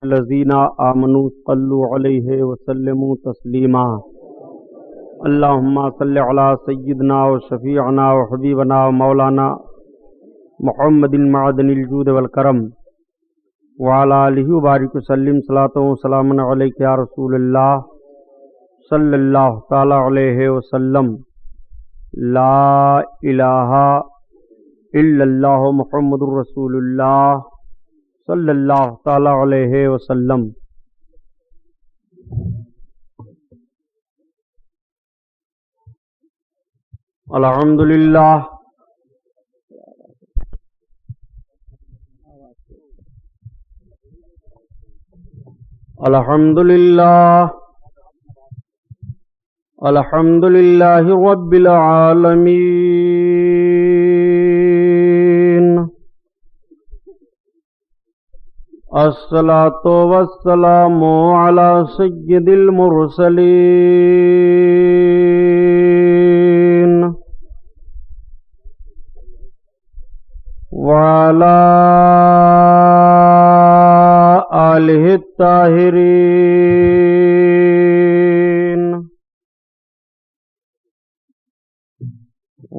الذین آمنوا صلوا علیہ وسلموا تسلیما اللہم صل علی سیدنا و شفیعنا و حبیبنا و مولانا محمد معدن الجود والکرم وعلی آلہ وبارک وسلم صلاۃ و سلام علیک یا رسول اللہ صلی اللہ تعالی علیہ وسلم لا الہ الا اللہ محمد رسول اللہ صلی اللہ تعالی علیہ وسلم۔ الحمدللہ الحمدللہ الحمدللہ رب العالمین، الصلاۃ والسلام علی سید المرسلین وعلی آلہ الطاہرین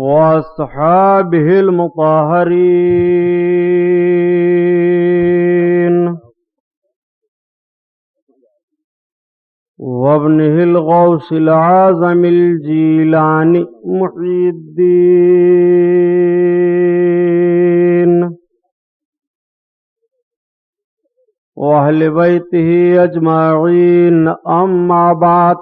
واصحابہ المطہرین وابنہ الغوث العظم الجیلانی محی الدین واہل بیتہ اجمعین، اما بعد،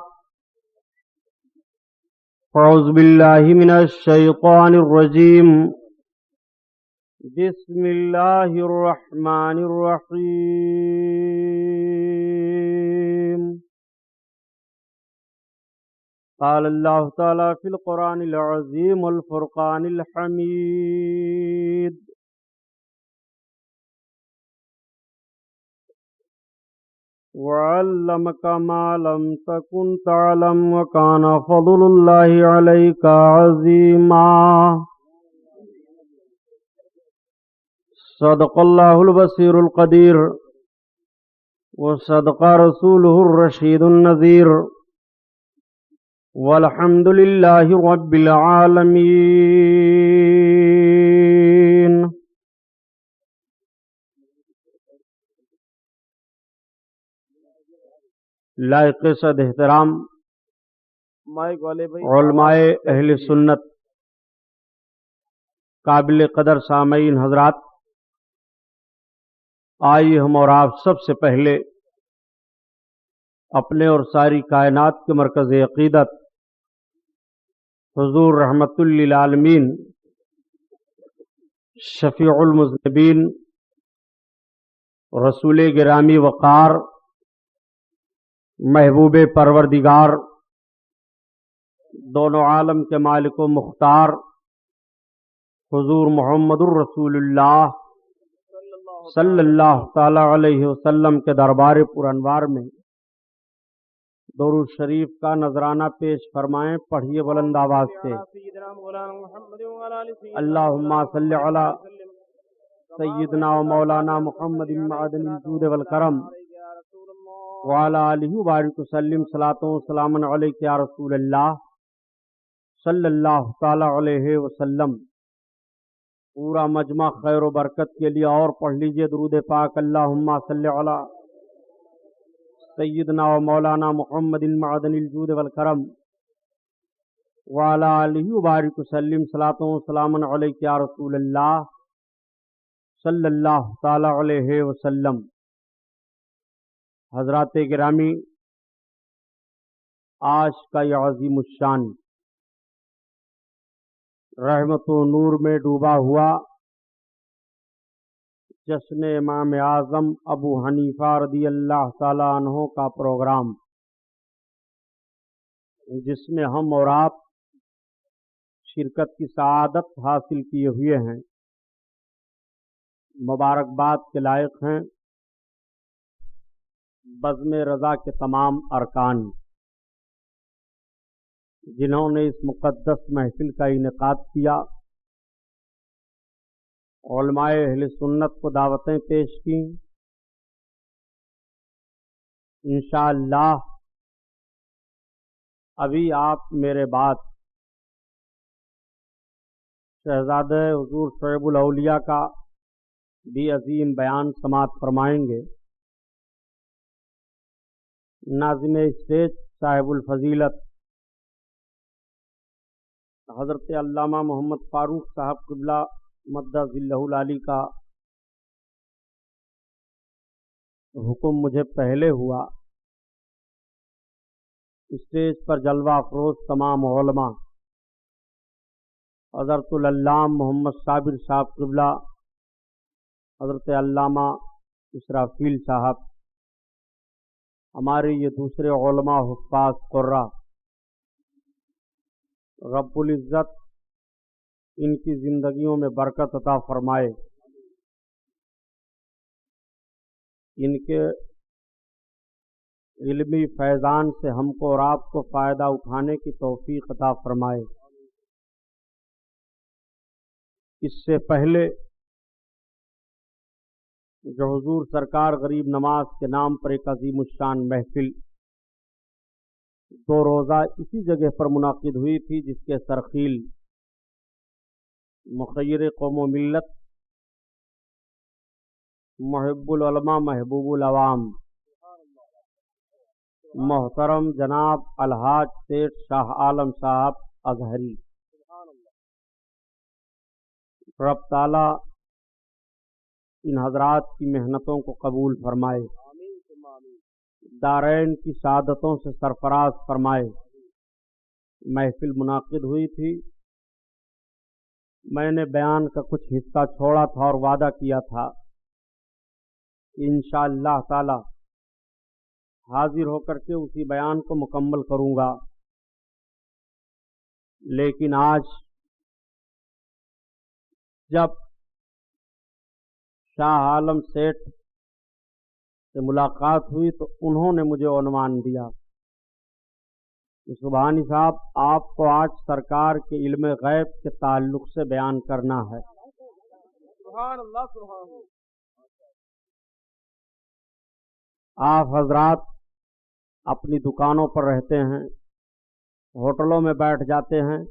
اعوذ باللہ من الشیطان الرجیم، بسم اللہ الرحمن الرحیم۔ قال اللہ تعالی فی القرآن العظیم والفرقان الحمید، وعلمک ما لم تکن تعلم وکان فضل اللہ علیک عظیما۔ صدق اللہ البصیر القدیر وصدق رسولہ الرشید النذیر، والحمد للہ رب العالمین۔ لائق صد احترام علماء اہل سنت، قابل قدر سامعین حضرات، آئیے ہم اور آپ سب سے پہلے اپنے اور ساری کائنات کے مرکز عقیدت حضور رحمت للعالمین شفیع المذنبین رسول گرامی وقار محبوب پروردگار دونوں عالم کے مالک و مختار حضور محمد الرسول اللہ صلی اللہ تعالی علیہ وسلم کے دربار پر انوار میں درود شریف کا نذرانہ پیش فرمائیں۔ پڑھیے بلند آواز سے، اللہم صلی علی سیدنا و مولانا محمد معدن الجود والکرم وعلی آلہ وبارک وسلم صلاۃ و سلام علیک یا رسول اللہ صلی اللہ تعالی علیہ وسلم۔ پورا مجمع خیر و برکت کے لیے اور پڑھ لیجئے درود پاک، اللہم صلی علی سیدنا و مولانا محمد معدن الجود والکرم وعلی آلہ وبارک وسلم صلاۃ و سلام علیک یا رسول اللہ صلی اللہ تعالی علیہ وسلم۔ حضرات گرامی، آج کا یہ عظیم الشان رحمت و نور میں ڈوبا ہوا جشن امام اعظم ابو حنیفہ رضی اللہ تعالی عنہ کا پروگرام، جس میں ہم اور آپ شرکت کی سعادت حاصل کیے ہوئے ہیں، مبارکباد کے لائق ہیں بزم رضا کے تمام ارکان، جنہوں نے اس مقدس محفل کا انعقاد کیا، علماء اہل سنت کو دعوتیں پیش کی، انشاءاللہ ابھی آپ میرے بعد شہزادہ حضور شعیب الاولیاء کا بھی عظیم بیان سماعت فرمائیں گے۔ ناظم اسٹیج صاحب الفضیلت حضرت علامہ محمد فاروق صاحب قبلہ مدہ ظلہ العالی کا حکم مجھے پہلے ہوا۔ اسٹیج پر جلوہ افروز تمام علماء، حضرت العلامہ محمد صابر صاحب قبلہ، حضرت علامہ اسرافیل صاحب، ہمارے یہ دوسرے علماء حفاظ قرہ، رب العزت ان کی زندگیوں میں برکت عطا فرمائے، ان کے علمی فیضان سے ہم کو اور آپ کو فائدہ اٹھانے کی توفیق عطا فرمائے۔ اس سے پہلے جو حضور سرکار غریب نواز کے نام پر ایک عظیم الشان محفل 2 روزہ اسی جگہ پر منعقد ہوئی تھی، جس کے سرخیل مخیر قوم و ملت، محب العلماء محبوب العوام، محترم جناب الحاج سیٹھ شاہ عالم صاحب اظہری، رب تعالی ان حضرات کی محنتوں کو قبول فرمائے، دارین کی سعادتوں سے سرفراز فرمائے۔ محفل منعقد ہوئی تھی، میں نے بیان کا کچھ حصہ چھوڑا تھا اور وعدہ کیا تھا کہ انشاءاللہ تعالی حاضر ہو کر کے اسی بیان کو مکمل کروں گا، لیکن آج جب شاہ عالم سیٹھ سے ملاقات ہوئی تو انہوں نے مجھے عنوان دیا کہ سبحانی صاحب آپ کو آج سرکار کے علم غیب کے تعلق سے بیان کرنا ہے۔ سبحان اللہ سبحان اللہ۔ آپ حضرات اپنی دکانوں پر رہتے ہیں، ہوٹلوں میں بیٹھ جاتے ہیں،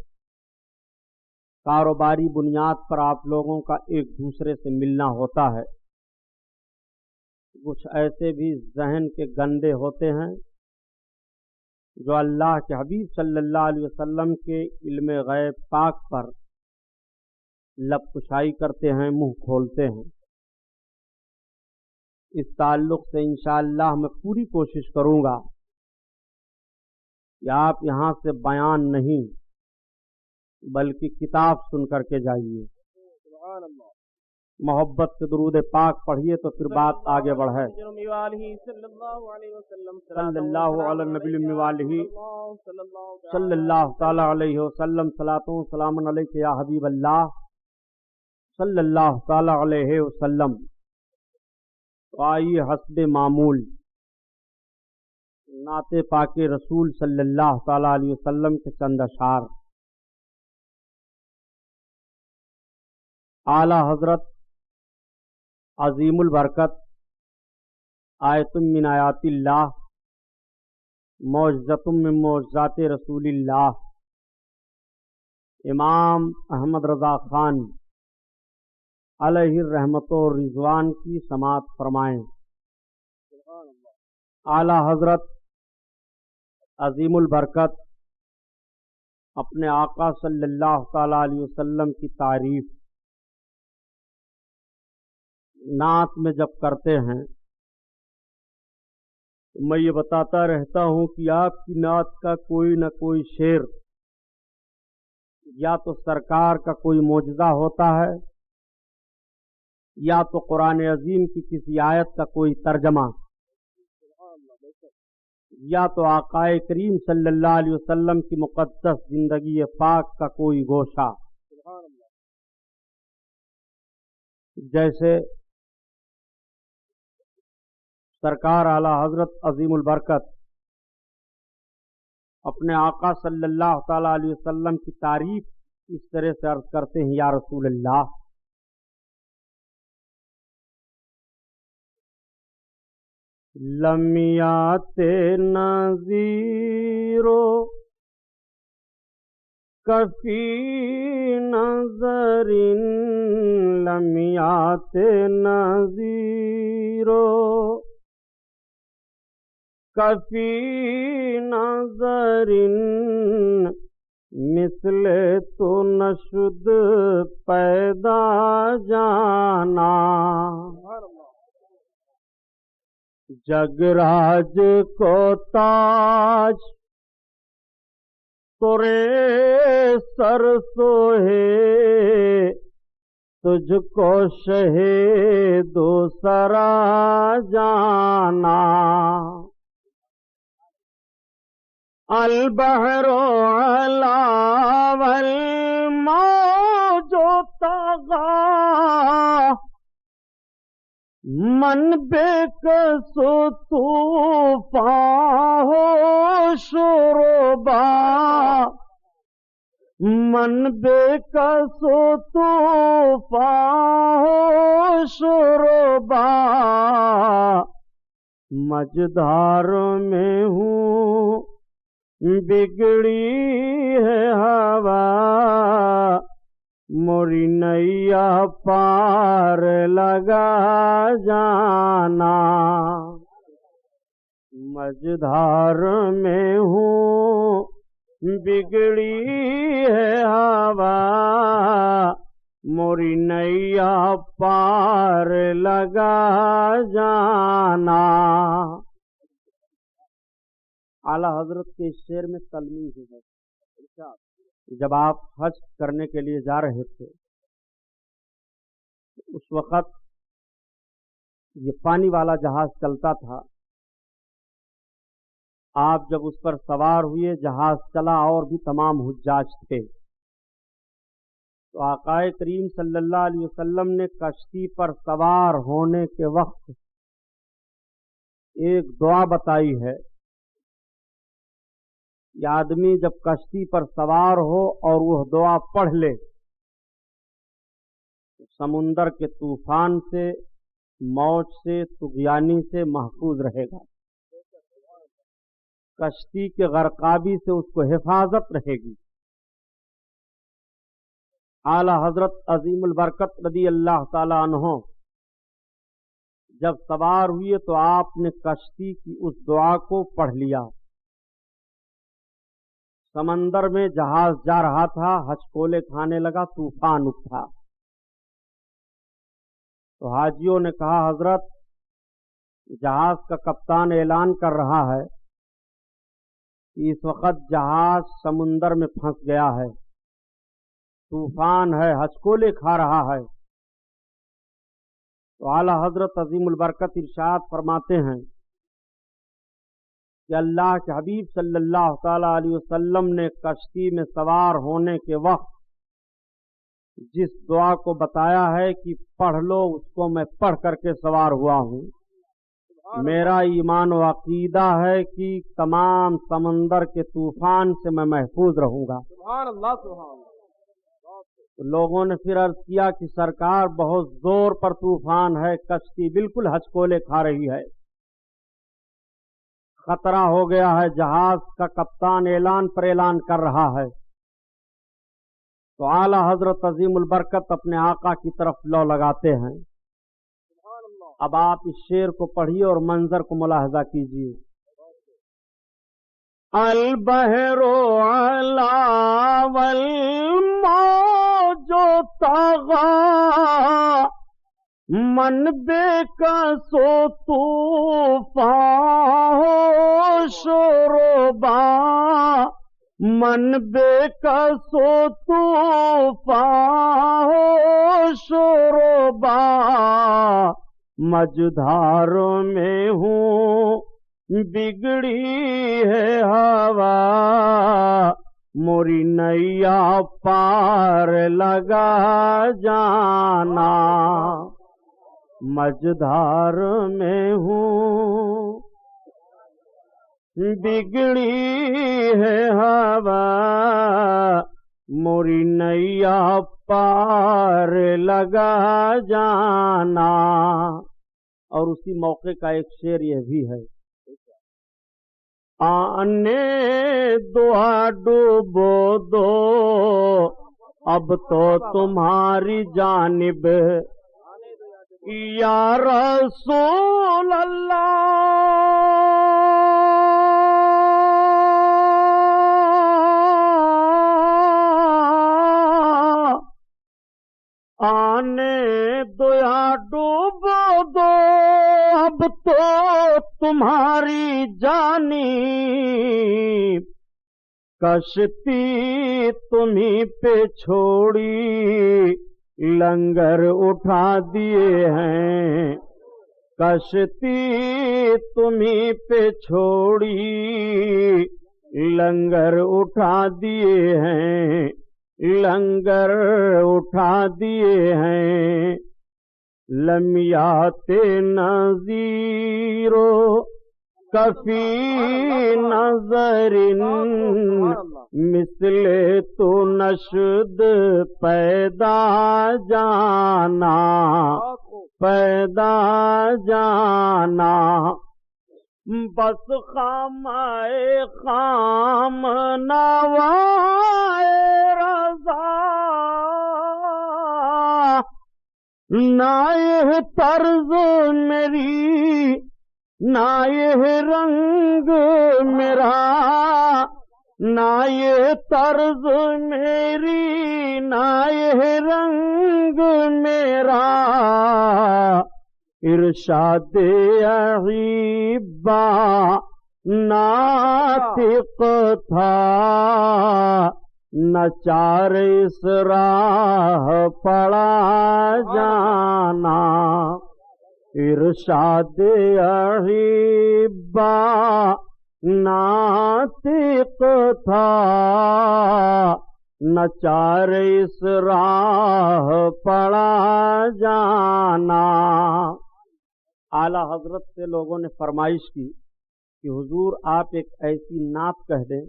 کاروباری بنیاد پر آپ لوگوں کا ایک دوسرے سے ملنا ہوتا ہے۔ کچھ ایسے بھی ذہن کے گندے ہوتے ہیں جو اللہ کے حبیب صلی اللہ علیہ وسلم کے علم غیب پاک پر لب کشائی کرتے ہیں، منہ کھولتے ہیں۔ اس تعلق سے انشاءاللہ میں پوری کوشش کروں گا کہ آپ یہاں سے بیان نہیں بلکہ کتاب سن کر کے جائیے۔ سبحان اللہ۔ محبت سے درود پاک پڑھیے تو پھر بات آگے بڑھے۔ صلی اللہ علیہ وسلم، صلی اللہ علی النبی والہ صلی اللہ تعالی علیہ وسلم، صلاۃ و سلام علیک یا حبیب اللہ صلی اللہ تعالی علیہ وسلم۔ تو آئیے حسب معمول نعت پاک رسول صلی اللہ تعالی علیہ وسلم کے چند اشعار۔ اعلی حضرت عظیم البرکت آیت من آیات اللہ، معجزۃ من معجزات رسول اللہ، امام احمد رضا خان علیہ الرحمت و رضوان کی سماعت فرمائیں۔ اعلی حضرت عظیم البرکت اپنے آقا صلی اللہ تعالی علیہ وسلم کی تعریف نعت میں جب کرتے ہیں تو میں یہ بتاتا رہتا ہوں کہ آپ کی نعت کا کوئی نہ کوئی شعر یا تو سرکار کا کوئی معجزہ ہوتا ہے، یا تو قرآن عظیم کی کسی آیت کا کوئی ترجمہ، یا تو آقا کریم صلی اللہ علیہ وسلم کی مقدس زندگی پاک کا کوئی گوشہ۔ جیسے سرکار اعلی حضرت عظیم البرکت اپنے آقا صلی اللہ تعالی علیہ وسلم کی تعریف اس طرح سے عرض کرتے ہیں، یا رسول اللہ، لمیات نظیرو کفی نظر لمیات نظیرو کفی نظر مثل تو نشد پیدا جانا جگراج کو تاج تورے سر سوہے تجھ کو شہ دوسرا جانا البحر علا والموج طغا من بے کس طوفان ہو شربا من بے کس طوفان ہو شربا مجدھار میں ہوں بگڑی ہے ہوا موری نیا پار لگا جانا مجدھار میں ہوں بگڑی ہے ہوا موری نیا پار لگا جانا. اعلیٰ حضرت کے اس شعر میں تلمیح ہے. جب آپ حج کرنے کے لیے جا رہے تھے اس وقت یہ پانی والا جہاز چلتا تھا. آپ جب اس پر سوار ہوئے جہاز چلا اور بھی تمام حجاج تھے تو آقا کریم صلی اللہ علیہ وسلم نے کشتی پر سوار ہونے کے وقت ایک دعا بتائی ہے. یہ آدمی جب کشتی پر سوار ہو اور وہ دعا پڑھ لے تو سمندر کے طوفان سے موج سے طغیانی سے محفوظ رہے گا. کشتی کے غرقابی سے اس کو حفاظت رہے گی. اعلیٰ حضرت عظیم البرکت رضی اللہ تعالی عنہ جب سوار ہوئے تو آپ نے کشتی کی اس دعا کو پڑھ لیا. سمندر میں جہاز جا رہا تھا، ہچکولے کھانے لگا، طوفان اٹھا. تو حاجیوں نے کہا حضرت جہاز کا کپتان اعلان کر رہا ہے کہ اس وقت جہاز سمندر میں پھنس گیا ہے، طوفان ہے، ہچکولے کھا رہا ہے. تو اعلیٰ حضرت عظیم البرکت ارشاد فرماتے ہیں کہ اللہ کے حبیب صلی اللہ تعالی علیہ وسلم نے کشتی میں سوار ہونے کے وقت جس دعا کو بتایا ہے کہ پڑھ لو اس کو میں پڑھ کر کے سوار ہوا ہوں. میرا ایمان و عقیدہ ہے کہ تمام سمندر کے طوفان سے میں محفوظ رہوں گا. سبحان اللہ سبحان اللہ. لوگوں نے پھر عرض کیا کہ سرکار بہت زور پر طوفان ہے، کشتی بالکل ہچکولے کھا رہی ہے، خطرہ ہو گیا ہے، جہاز کا کپتان اعلان پر اعلان کر رہا ہے. تو اعلیٰ حضرت عظیم البرکت اپنے آقا کی طرف لو لگاتے ہیں. اب آپ اس شعر کو پڑھیے اور منظر کو ملاحظہ کیجیے. البحر علا والموج طغا من بے کسو طوفان ہو شربا من بے کسو طوفان ہو شربا مجدھار میں ہوں بگڑی ہے ہوا موری نیا پار لگا جانا مجدھار میں ہوں بگڑی ہے ہوا موری نیا پار لگا جانا. اور اور اسی موقع کا ایک شعر یہ بھی ہے، آنے دعا ڈوبو دو اب تو تمہاری جانب یا رسول اللہ، آنے دو یا ڈوبو دو اب تو تمہاری جانب، کشتی تمہیں پہ چھوڑی لنگر اٹھا دیے ہیں، کشتی تمہیں پہ چھوڑی لنگر اٹھا دیے ہیں، لنگر اٹھا دیے ہیں، لمیات نذیرو کفی نظر مثل تو نشد پیدا جانا، پیدا جانا، بس خامائے خام نوائے رضا، نہ یہ طرز میری نہ یہ رنگ میرا، نہ یہ طرز میری نہ یہ رنگ میرا، ارشاد احبا ناطق تھا، نہ چار اس راہ پڑا جانا، ارشاد احبا ناطق تھا، نہ چار اس راہ پڑا جانا۔ اعلی حضرت سے لوگوں نے فرمائش کی کہ حضور آپ ایک ایسی نعت کہہ دیں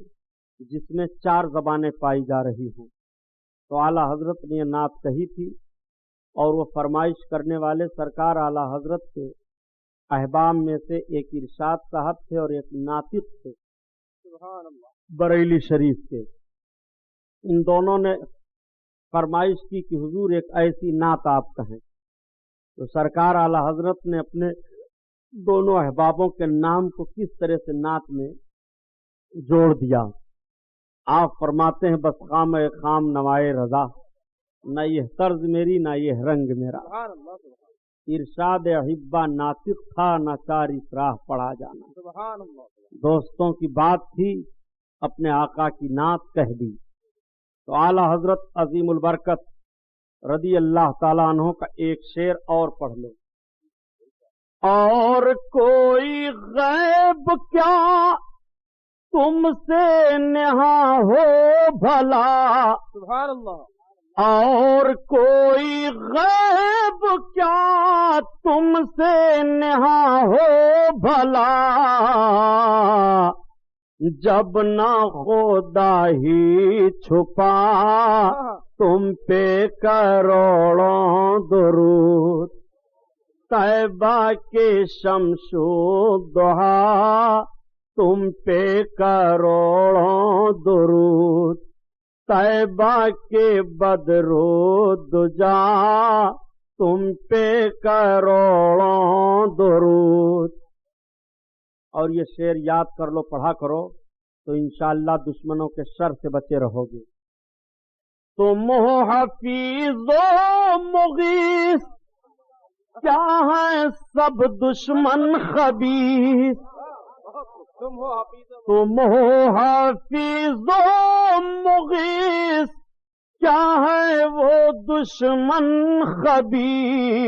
جس میں 4 زبانیں پائی جا رہی ہوں، تو اعلی حضرت نے یہ نعت کہی تھی، اور وہ فرمائش کرنے والے سرکار اعلی حضرت کے احباب میں سے ایک ارشاد صاحب تھے اور ایک ناطق تھے سبحان اللہ، بریلی شریف کے۔ ان دونوں نے فرمائش کی کہ حضور ایک ایسی نعت آپ کہیں، تو سرکار اعلی حضرت نے اپنے دونوں احبابوں کے نام کو کس طرح سے نعت میں جوڑ دیا۔ آپ فرماتے ہیں بس خام خام نوائے رضا، نہ یہ طرز میری نہ یہ رنگ میرا، سبحان اللہ، ارشاد احبا ناطق تھا، نہ چار اس راہ پڑا جانا۔ سبحان اللہ، دوستوں کی بات تھی، اپنے آقا کی نعت کہہ دی۔ تو اعلی حضرت عظیم البرکت رضی اللہ تعالیٰ عنہ کا ایک شعر اور پڑھ لو۔ اور کوئی غیب کیا تم سے نہا ہو بھلا، سبحان اللہ، اور کوئی غیب کیا تم سے نہا ہو بھلا، جب نہ خدا ہی چھپا تم پہ کروڑوں درود، طیبہ کے شمس و ضحیٰ تم پہ کروڑوں درود، طیبہ کے بدر و دجا تم پہ کروڑوں درود۔ اور یہ شعر یاد کر لو، پڑھا کرو، تو انشاءاللہ دشمنوں کے شر سے بچے رہو گے۔ تم ہو حفیظ و مغیث، کیا ہیں سب دشمن خبیث، تم ہو حفیظ، تم ہو حفیظ و مغیث، کیا ہے وہ دشمن خبیث،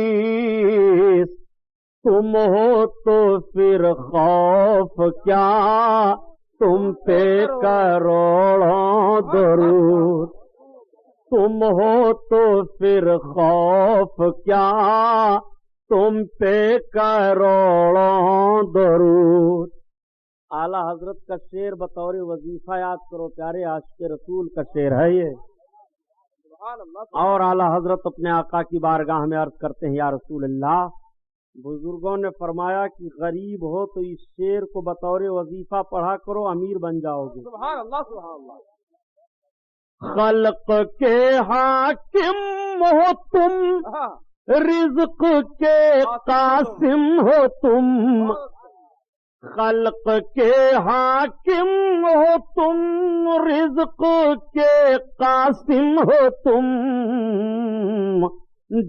تم ہو تو پھر خوف کیا تم پہ کروڑوں درود، تم ہو تو پھر خوف کیا تم پہ کروڑوں درود۔ اعلی حضرت کا شعر بطور وظیفہ یاد کرو، پیارے عاشق رسول کا شعر ہے یہ۔ سبحان اللہ، اور اعلی حضرت اپنے آقا کی بارگاہ میں عرض کرتے ہیں یا رسول اللہ، بزرگوں نے فرمایا کہ غریب ہو تو اس شعر کو بطور وظیفہ پڑھا کرو، امیر بن جاؤ گے۔ سبحان اللہ سبحان اللہ۔ خلق کے حاکم ہو تم، رزق کے قاسم ہو تم، خلق کے حاکم ہو تم، رزق کے قاسم ہو تم،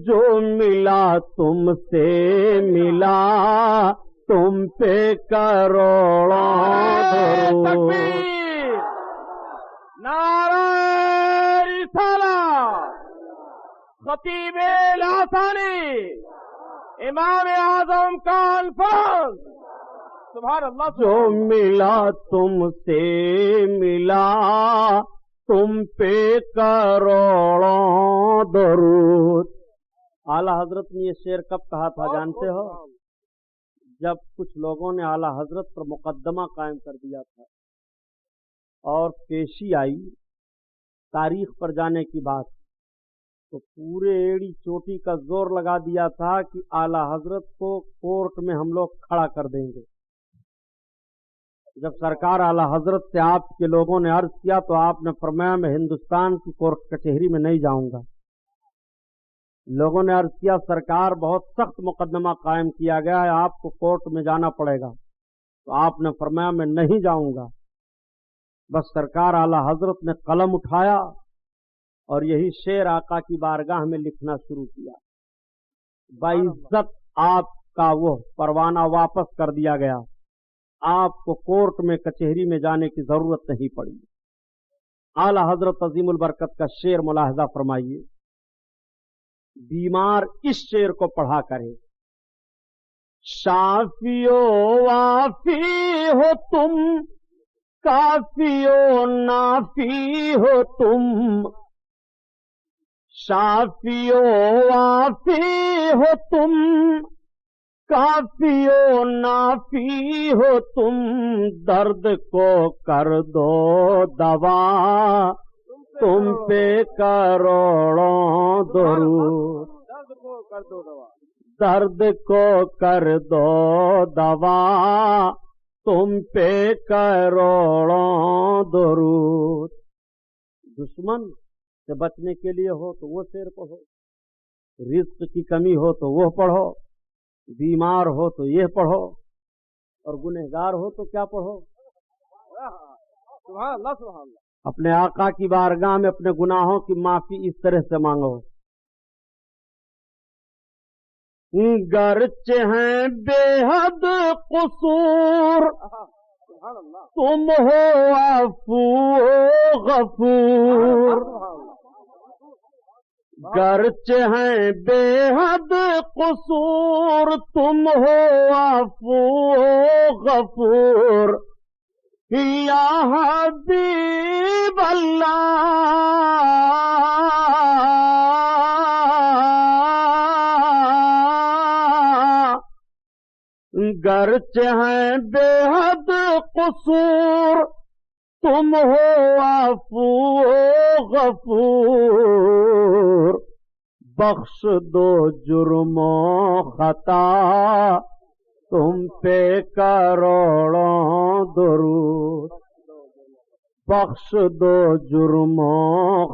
جو ملا تم سے ملا تم پہ کروڑوں درود۔ نعرہ رسالہ، خطیب لاسانی، امام اعظم کانفرنس، سبحان اللہ جو ملا تم سے ملا تم پہ کروڑوں درود۔ اعلیٰ حضرت نے یہ شعر کب کہا تھا جانتے ہو؟ جب کچھ لوگوں نے اعلیٰ حضرت پر مقدمہ قائم کر دیا تھا اور پیشی آئی تاریخ پر جانے کی بات، تو پورے ایڑی چوٹی کا زور لگا دیا تھا کہ اعلیٰ حضرت کو کورٹ میں ہم لوگ کھڑا کر دیں گے۔ جب سرکار اعلیٰ حضرت سے آپ کے لوگوں نے عرض کیا تو آپ نے فرمایا میں ہندوستان کی کورٹ کچہری میں نہیں جاؤں گا۔ لوگوں نے عرض کیا سرکار بہت سخت مقدمہ قائم کیا گیا ہے، آپ کو کورٹ میں جانا پڑے گا، تو آپ نے فرمایا میں نہیں جاؤں گا۔ بس سرکار اعلیٰ حضرت نے قلم اٹھایا اور یہی شعر آقا کی بارگاہ میں لکھنا شروع کیا۔ باعزت آپ کا وہ پروانہ واپس کر دیا گیا، آپ کو کورٹ میں کچہری میں جانے کی ضرورت نہیں پڑی۔ اعلیٰ حضرت عظیم البرکت کا شعر ملاحظہ فرمائیے، بیمار اس شعر کو پڑھا کرے، شافی و وافی ہو تم، کافی و نافی ہو تم، شافی و وافی ہو تم، کافی و نافی ہو تم، درد کو کر دو دوا تم پہ کروڑوں درود۔ درد کو کر دو دوا، درد کو کر دو دوا تم پہ کروڑوں درود۔ دشمن سے بچنے کے لیے ہو تو وہ شعر پڑھو، رزق کی کمی ہو تو وہ پڑھو، بیمار ہو تو یہ پڑھو، اور گنہگار ہو تو کیا پڑھو؟ سبحان اللہ سبحان اللہ۔ اپنے آقا کی بارگاہ میں اپنے گناہوں کی معافی اس طرح سے مانگو، گرچہ ہیں بے حد قصور سبحان اللہ تم ہو عفو غفور، گرچہ ہیں بے حد قصور تم ہو عفو غفور، یا حبیب اللہ، گرچہ ہیں بے حد قصور تم ہو عفو غفور، بخش دو جرم و خطا تم پہ کروڑوں درود، بخش دو جرم و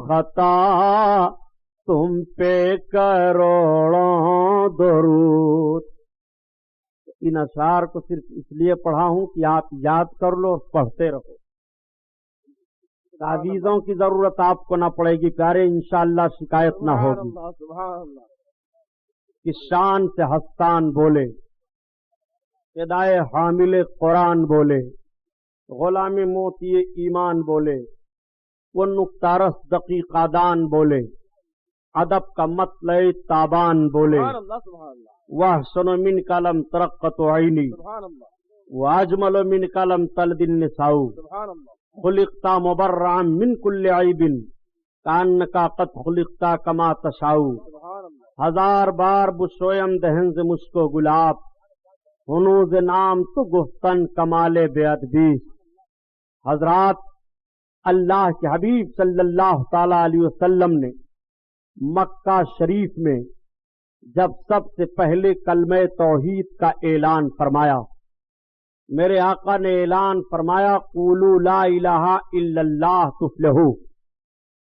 خطا تم پہ کروڑوں درود۔ ان اشعار کو صرف اس لیے پڑھا ہوں کہ آپ یاد کر لو اور پڑھتے رہو، تعویذوں کی ضرورت آپ کو نہ پڑے گی پیارے، انشاءاللہ شکایت نہ ہوگی۔ سبحان اللہ، کہ شان سے ہستان بولے، فدائے حامل قرآن بولے، غلام موتی ایمان بولے، وہ نکتہ رس دقیقادان بولے، ادب کا مطلع تابان بولے، سبحان اللہ سبحان اللہ، وَأَحْسَنُ مِنْكَ لَمْ تَرَقَّتُ عَيْنِي سبحان اللہ وَأَجْمَلُ مِنْكَ لَمْ تَلِدِ النِّسَاءُ، سبحان اللہ، خُلِقْتَ مُبَرَّعًا مِنْ كُلِّ عَيْبٍ كَأَنَّكَ قَدْ خُلِقْتَ كَمَا تَشَاءُ، سبحان اللہ، ہزار بار بشویم دہن سے مشکو گلاب، ہنوز نام تو گفتن کمال بے ادبی۔ حضرات، اللہ کے حبیب صلی اللہ تعالی علیہ وسلم نے مکہ شریف میں جب سب سے پہلے کلمہ توحید کا اعلان فرمایا. میرے آقا نے اعلان فرمایا قولوا لا الہ الا اللہ تفلحوا،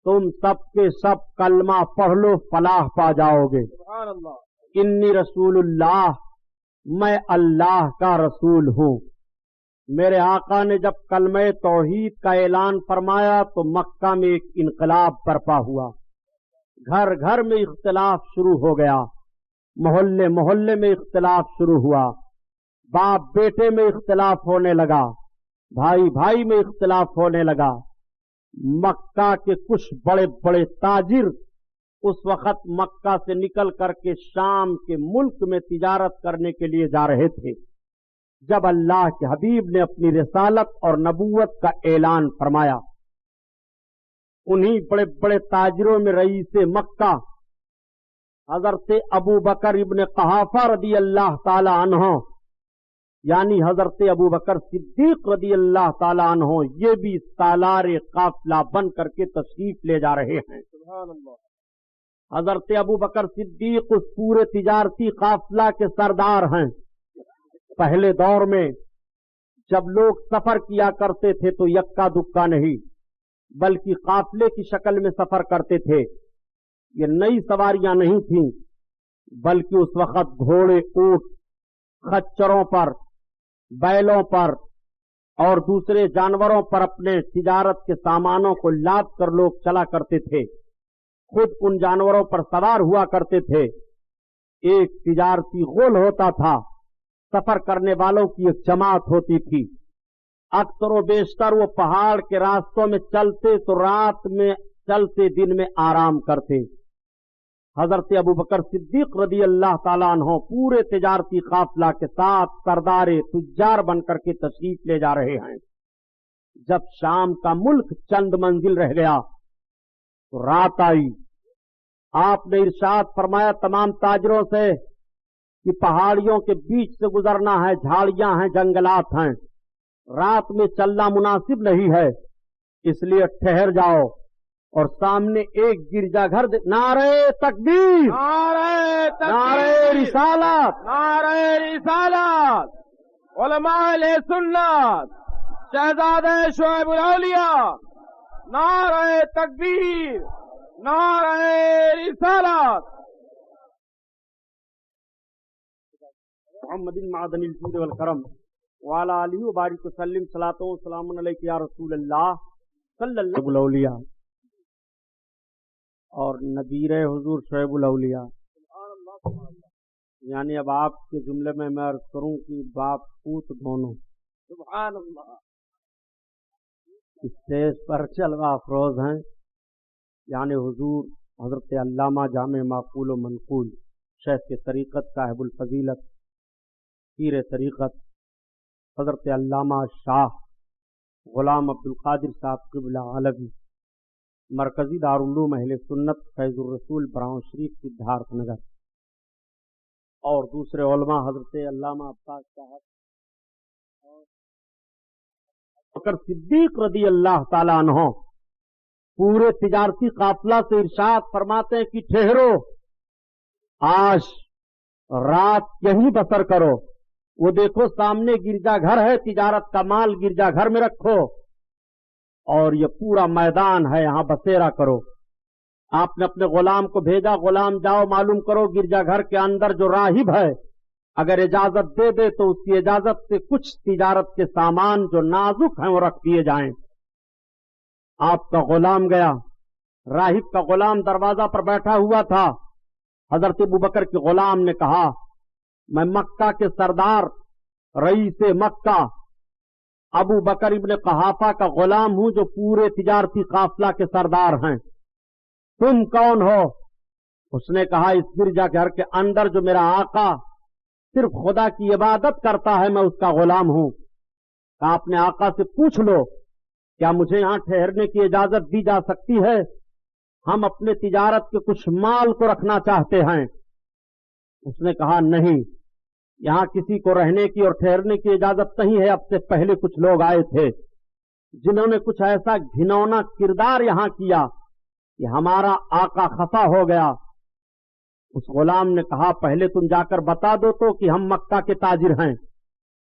تم سب کے سب کلمہ پڑھ لو فلاح پا جاؤ گے. سبحان اللہ. انی رسول اللہ، میں اللہ کا رسول ہوں. میرے آقا نے جب کلمہ توحید کا اعلان فرمایا تو مکہ میں ایک انقلاب برپا ہوا. گھر گھر میں اختلاف شروع ہو گیا، محلے محلے میں اختلاف شروع ہوا، باپ بیٹے میں اختلاف ہونے لگا، بھائی بھائی میں اختلاف ہونے لگا. مکہ کے کچھ بڑے بڑے تاجر اس وقت مکہ سے نکل کر کے شام کے ملک میں تجارت کرنے کے لیے جا رہے تھے. جب اللہ کے حبیب نے اپنی رسالت اور نبوت کا اعلان فرمایا، انہی بڑے بڑے تاجروں میں رئیس مکہ حضرت ابو بکر ابن قحافہ رضی اللہ تعالی عنہ، یعنی حضرت ابو بکر صدیق رضی اللہ تعالی عنہ، یہ بھی سالار قافلہ بن کر کے تشریف لے جا رہے ہیں. سبحان اللہ. حضرت ابو بکر صدیق اس پورے تجارتی قافلہ کے سردار ہیں. پہلے دور میں جب لوگ سفر کیا کرتے تھے تو یکا دکا نہیں بلکہ قافلے کی شکل میں سفر کرتے تھے. یہ نئی سواریاں نہیں تھیں بلکہ اس وقت گھوڑے، اونٹ، خچروں پر، بیلوں پر اور دوسرے جانوروں پر اپنے تجارت کے سامانوں کو لاد کر لوگ چلا کرتے تھے. خود ان جانوروں پر سوار ہوا کرتے تھے. ایک تجارتی غول ہوتا تھا، سفر کرنے والوں کی ایک جماعت ہوتی تھی. اکثر و بیشتر وہ پہاڑ کے راستوں میں چلتے تو رات میں چلتے، دن میں آرام کرتے. حضرت ابو بکر صدیق رضی اللہ تعالیٰ عنہ پورے تجارتی قافلہ کے ساتھ سردار تجار بن کر کے تشریف لے جا رہے ہیں. جب شام کا ملک چند منزل رہ گیا تو رات آئی. آپ نے ارشاد فرمایا تمام تاجروں سے کہ پہاڑیوں کے بیچ سے گزرنا ہے، جھاڑیاں ہیں، جنگلات ہیں، رات میں چلنا مناسب نہیں ہے، اس لیے ٹھہر جاؤ. اور سامنے ایک گرجا گھر نعرہ تکبیر، نعرہ تکبیر، نعرہ رسالت، نعرہ رسالت، علماء اہل سنت، شہزادہ شعیب الاولیاء، نعرہ تکبیر، نعرہ رسالت. محمد معدن الجود والکرم وعلی آلہ وبارک وسلم. صلاۃ و سلام علیک یا رسول اللہ صلی اللہ علیہ الاولیاء اور نبیر حضور شعیب الاولیاء. یعنی اب آپ کے جملے میں عرض کروں کہ باپ پوت دونوں سبحان اللہ اسٹیج پر جلوہ افروز ہیں. یعنی حضور حضرت علامہ جامع معقول و منقول شیخ کے طریقت صاحب الفضیلت پیر طریقت حضرت علامہ شاہ غلام عبد القادر صاحب قبلہ علوی مرکزی دارالعلوم اہل سنت فیض الرسول براؤں شریف سدھارتھ نگر، اور دوسرے علماء حضرت علامہ عباس صاحب اور بکر صدیق رضی اللہ تعالیٰ عنہ پورے تجارتی قافلہ سے ارشاد فرماتے ہیں کہ ٹھہرو، آج رات یہیں بسر کرو. وہ دیکھو سامنے گرجا گھر ہے، تجارت کا مال گرجا گھر میں رکھو اور یہ پورا میدان ہے، یہاں بسیرا کرو. آپ نے اپنے غلام کو بھیجا، غلام جاؤ معلوم کرو گرجا گھر کے اندر جو راہب ہے اگر اجازت دے دے تو اس کی اجازت سے کچھ تجارت کے سامان جو نازک ہیں وہ رکھ دیے جائیں. آپ کا غلام گیا، راہب کا غلام دروازہ پر بیٹھا ہوا تھا. حضرت ابوبکر کے غلام نے کہا میں مکہ کے سردار رئیس مکہ ابو بکر ابن قحافہ کا غلام ہوں جو پورے تجارتی قافلہ کے سردار ہیں. تم کون ہو؟ اس نے کہا اس گرجا گھر کے اندر جو میرا آقا صرف خدا کی عبادت کرتا ہے میں اس کا غلام ہوں. کہا اپنے آقا سے پوچھ لو کیا مجھے یہاں ٹھہرنے کی اجازت دی جا سکتی ہے؟ ہم اپنے تجارت کے کچھ مال کو رکھنا چاہتے ہیں. اس نے کہا نہیں، یہاں کسی کو رہنے کی اور ٹھہرنے کی اجازت نہیں ہے. اب سے پہلے کچھ لوگ آئے تھے جنہوں نے کچھ ایسا گھنونا کردار یہاں کیا کہ ہمارا آقا خفا ہو گیا. اس غلام نے کہا پہلے تم جا کر بتا دو تو کہ ہم مکہ کے تاجر ہیں۔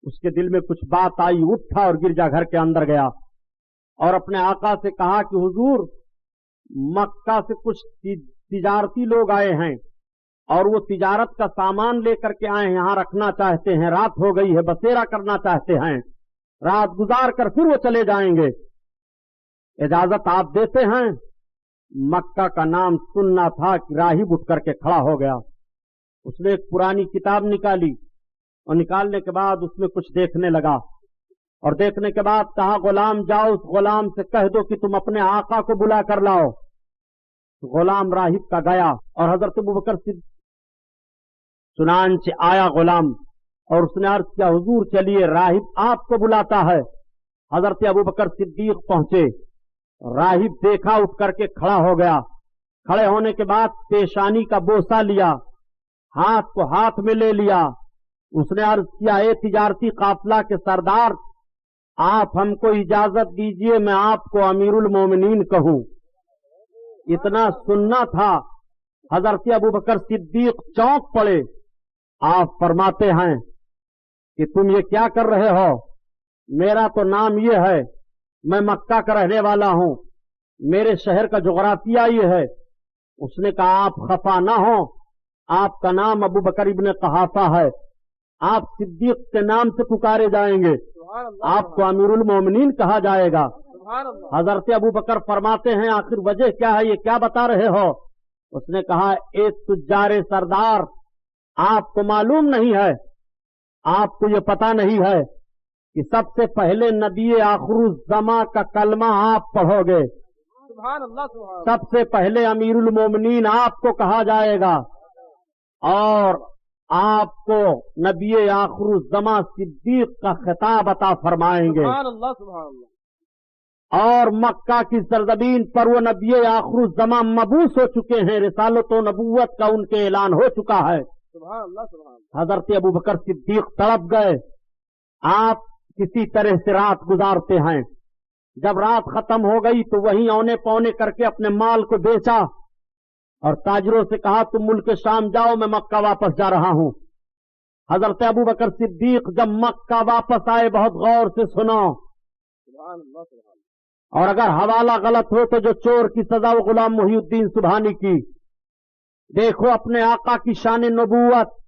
اس کے دل میں کچھ بات آئی، اٹھا اور گرجا گھر کے اندر گیا اور اپنے آقا سے کہا کہ حضور مکہ سے کچھ تجارتی لوگ آئے ہیں اور وہ تجارت کا سامان لے کر کے آئے ہیں، یہاں رکھنا چاہتے ہیں، رات ہو گئی ہے، بسیرا کرنا چاہتے ہیں، رات گزار کر پھر وہ چلے جائیں گے، اجازت آپ دیتے ہیں؟ مکہ کا نام سننا تھا کہ راہب اٹھ کر کے کھڑا ہو گیا۔ اس نے ایک پرانی کتاب نکالی اور نکالنے کے بعد اس میں کچھ دیکھنے لگا اور دیکھنے کے بعد کہا غلام جاؤ اس غلام سے کہہ دو کہ تم اپنے آقا کو بلا کر لاؤ۔ غلام راہب کا گیا اور حضرت ابوبکر صدیق چنانچہ آیا غلام اور اس نے عرض کیا حضور چلیے راہب آپ کو بلاتا ہے۔ حضرت ابوبکر صدیق پہنچے، راہب دیکھا، اٹھ کر کے کھڑا ہو گیا، کھڑے ہونے کے بعد پیشانی کا بوسہ لیا، ہاتھ کو ہاتھ میں لے لیا، اس نے عرض کیا اے تجارتی قافلہ کے سردار آپ ہم کو اجازت دیجئے میں آپ کو امیر المومنین کہوں۔ اتنا سننا تھا، حضرت ابوبکر صدیق چونک پڑے۔ آپ فرماتے ہیں کہ تم یہ کیا کر رہے ہو؟ میرا تو نام یہ ہے، میں مکہ کا رہنے والا ہوں، میرے شہر کا جغرافیہ یہ ہے۔ اس نے کہا آپ خفا نہ ہو، آپ کا نام ابوبکر ابن قحافہ ہے، آپ صدیق کے نام سے پکارے جائیں گے، آپ کو امیر المومنین کہا جائے گا۔ حضرت ابوبکر فرماتے ہیں آخر وجہ کیا ہے، یہ کیا بتا رہے ہو؟ اس نے کہا اے تجار سردار آپ کو معلوم نہیں ہے، آپ کو یہ پتا نہیں ہے کہ سب سے پہلے نبی آخر الزماں کا کلمہ آپ پڑھو گے، سب سے پہلے امیر المومنین آپ کو کہا جائے گا اور آپ کو نبی آخر الزماں صدیق کا خطاب عطا فرمائیں گے۔ اور مکہ کی سرزمین پر وہ نبی آخر الزماں مبعوث ہو چکے ہیں، رسالت و نبوت کا ان کے اعلان ہو چکا ہے۔ حضرت ابوبکر صدیق تڑپ گئے۔ آپ کسی طرح سے رات گزارتے ہیں، جب رات ختم ہو گئی تو وہیں اونے پونے کر کے اپنے مال کو بیچا اور تاجروں سے کہا تم ملک شام جاؤ، میں مکہ واپس جا رہا ہوں۔ حضرت ابوبکر صدیق جب مکہ واپس آئے بہت غور سے سنو، اور اگر حوالہ غلط ہو تو جو چور کی سزا وہ غلام محی الدین سبحانی کی۔ دیکھو اپنے آقا کی شان نبوت۔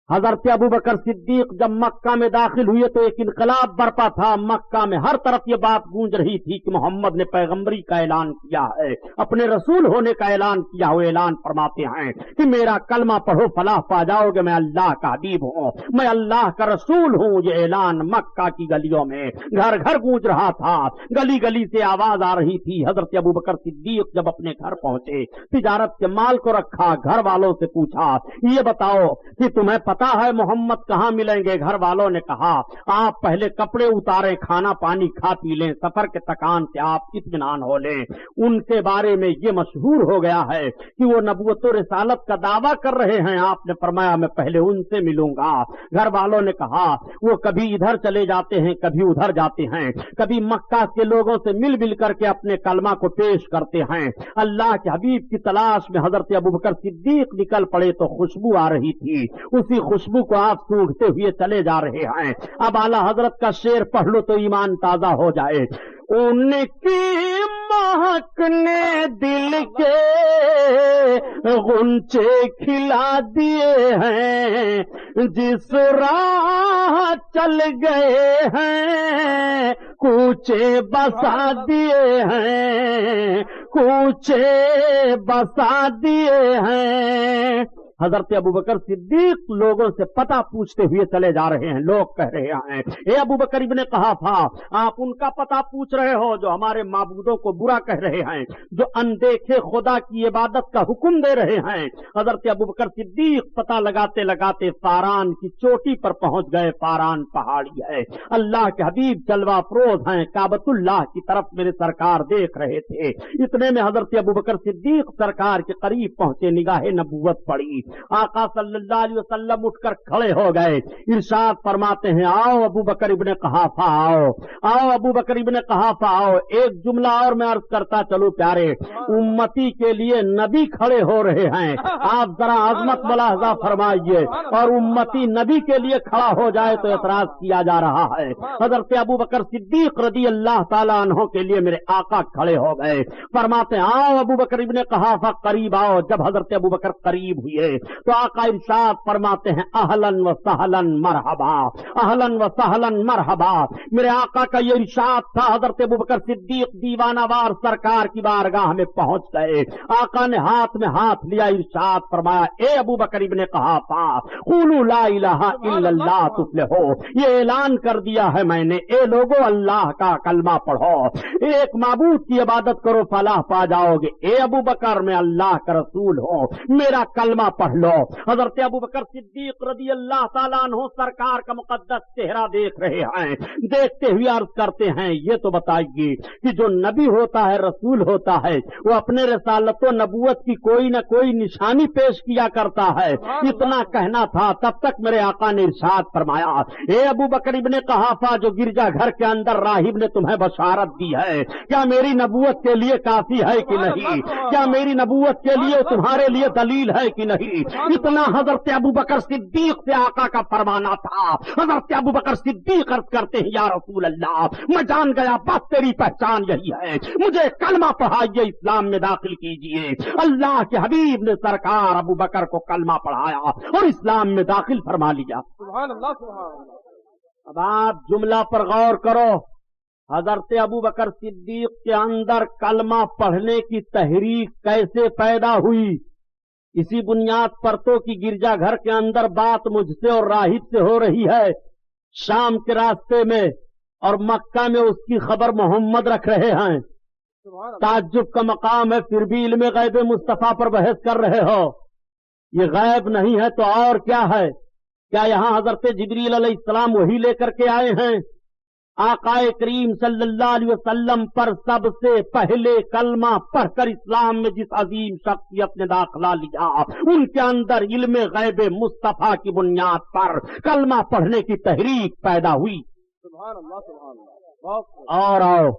حضرت ابوبکر صدیق جب مکہ میں داخل ہوئے تو ایک انقلاب برپا تھا، مکہ میں ہر طرف یہ بات گونج رہی تھی کہ محمد نے پیغمبری کا اعلان کیا ہے، اپنے رسول ہونے کا اعلان کیا ہوا، اعلان فرماتے ہیں کہ میرا کلمہ پڑھو فلاح پا جاؤ گے، میں اللہ کا حبیب ہوں، میں اللہ کا رسول ہوں۔ یہ اعلان مکہ کی گلیوں میں گھر گھر گونج رہا تھا، گلی گلی سے آواز آ رہی تھی۔ حضرت ابوبکر صدیق جب اپنے گھر پہنچے، تجارت کے مال کو رکھا، گھر والوں سے پوچھا یہ بتاؤ کہ تمہیں پتہ ہے محمد کہاں ملیں گے؟ گھر والوں نے کہا آپ پہلے کپڑے اتاریں، کھانا پانی کھا پی لیں، سفر کے تکان سے آپ اطمینان ہو لیں۔ ان کے بارے میں یہ مشہور ہو گیا ہے کہ وہ نبوت و رسالت کا دعویٰ کر رہے ہیں۔ آپ نے فرمایا میں پہلے ان سے ملوں گا۔ گھر والوں نے کہا وہ کبھی ادھر چلے جاتے ہیں، کبھی ادھر جاتے ہیں، کبھی مکہ کے لوگوں سے مل کر کے اپنے کلمہ کو پیش کرتے ہیں۔ اللہ کے حبیب کی تلاش میں حضرت ابوبکر صدیق نکل پڑے تو خوشبو آ رہی تھی، اسی خوشبو کو آپ سونگھتے ہوئے چلے جا رہے ہیں۔ اب اعلی حضرت کا شعر پڑھ لو تو ایمان تازہ ہو جائے۔ ان کی مہک نے دل کے غنچے کھلا دیے ہیں، جس راہ چل گئے ہیں کوچے بسا دیے ہیں، کوچے بسا دیے ہیں۔ حضرت ابوبکر صدیق لوگوں سے پتہ پوچھتے ہوئے چلے جا رہے ہیں۔ لوگ کہہ رہے ہیں اے ابوبکر ابن قحافہ آپ ان کا پتہ پوچھ رہے ہو جو ہمارے معبودوں کو برا کہہ رہے ہیں، جو اندیکھے خدا کی عبادت کا حکم دے رہے ہیں۔ حضرت ابوبکر صدیق پتہ لگاتے لگاتے فاران کی چوٹی پر پہنچ گئے۔ فاران پہاڑی ہے، اللہ کے حبیب جلوہ افروز ہیں، کعبۃ اللہ کی طرف میرے سرکار دیکھ رہے تھے۔ اتنے میں حضرت ابوبکر صدیق سرکار کے قریب پہنچے، نگاہ نبوت پڑی۔ آقا صلی اللہ علیہ وسلم اٹھ کر کھڑے ہو گئے، ارشاد فرماتے ہیں آؤ ابو بکر ابن قحافہ آؤ، آؤ ابو بکر ابن قحافہ آؤ۔ ایک جملہ اور میں عرض کرتا چلو پیارے، امتی کے لیے نبی کھڑے ہو رہے ہیں، آپ ذرا عظمت ملاحظہ فرمائیے، اور امتی نبی کے لیے کھڑا ہو جائے تو اعتراض کیا جا رہا ہے۔ حضرت ابو بکر صدیق رضی اللہ تعالیٰ عنہ کے لیے میرے آقا کھڑے ہو گئے، فرماتے ہیں آؤ ابو بکر ابن قحافہ قریب آؤ۔ جب حضرت ابو بکر قریب ہوئے تو آقا ارشاد فرماتے ہیں اہلن و سہلن مرحبا، اہلن و سہلن مرحبا۔ میرے آقا کا یہ ارشاد تھا، حضرت ابو بکر صدیق دیوانہ وار سرکار کی بارگاہ میں پہنچ گئے، آقا نے ہاتھ میں ہاتھ لیا، ارشاد فرمایا اے ابو بکر ابن قحافہ قولوا لا الہ الا اللہ تفلحو، یہ اعلان کر دیا ہے میں نے، اے لوگو اللہ کا کلمہ پڑھو، ایک معبود کی عبادت کرو فلاح پا جاؤ گے۔ اے ابو بکر میں اللہ کا رسول ہوں، میرا کلمہ پڑھ لو۔ حضرت ابو بکر صدیق رضی اللہ تعالیٰ عنہ سرکار کا مقدس چہرہ دیکھ رہے ہیں، دیکھتے ہوئے عرض کرتے ہیں یہ تو بتائیے کہ جو نبی ہوتا ہے رسول ہوتا ہے وہ اپنے رسالت و نبوت کی کوئی نہ کوئی نشانی پیش کیا کرتا ہے۔ اتنا کہنا تھا تب تک میرے آقا نے ارشاد فرمایا اے ابو بکر ابن قحافہ جو گرجا گھر کے اندر راہب نے تمہیں بشارت دی ہے کیا میری نبوت کے لیے کافی ہے کہ نہیں؟ کیا میری نبوت کے لیے تمہارے لیے دلیل ہے کہ نہیں؟ اتنا حضرت ابو بکر صدیق سے آقا کا فرمانا تھا۔ حضرت ابو بکر صدیق عرض کرتے ہیں یا رسول اللہ میں جان گیا بس تیری پہچان یہی ہے، مجھے کلمہ پڑھائیے، اسلام میں داخل کیجئے۔ اللہ کے حبیب نے سرکار ابو بکر کو کلمہ پڑھایا اور اسلام میں داخل فرما لیا۔ سبحان اللہ سبحان اللہ۔ اب آپ جملہ پر غور کرو، حضرت ابو بکر صدیق کے اندر کلمہ پڑھنے کی تحریک کیسے پیدا ہوئی؟ اسی بنیاد پر تو کہ گرجا گھر کے اندر بات مجھ سے اور راہب سے ہو رہی ہے، شام کے راستے میں، اور مکہ میں اس کی خبر محمد رکھ رہے ہیں۔ تعجب کا مقام ہے، پھر بھی علم غیب مصطفیٰ پر بحث کر رہے ہو۔ یہ غیب نہیں ہے تو اور کیا ہے؟ کیا یہاں حضرت جبریل علیہ السلام وہی لے کر کے آئے ہیں؟ آقا کریم صلی اللہ علیہ وسلم پر سب سے پہلے کلمہ پڑھ کر اسلام میں جس عظیم شخصیت نے داخلہ لیا ان کے اندر علم غیب مصطفیٰ کی بنیاد پر کلمہ پڑھنے کی تحریک پیدا ہوئی۔ سبحان اللہ سبحان اللہ۔ اور آؤ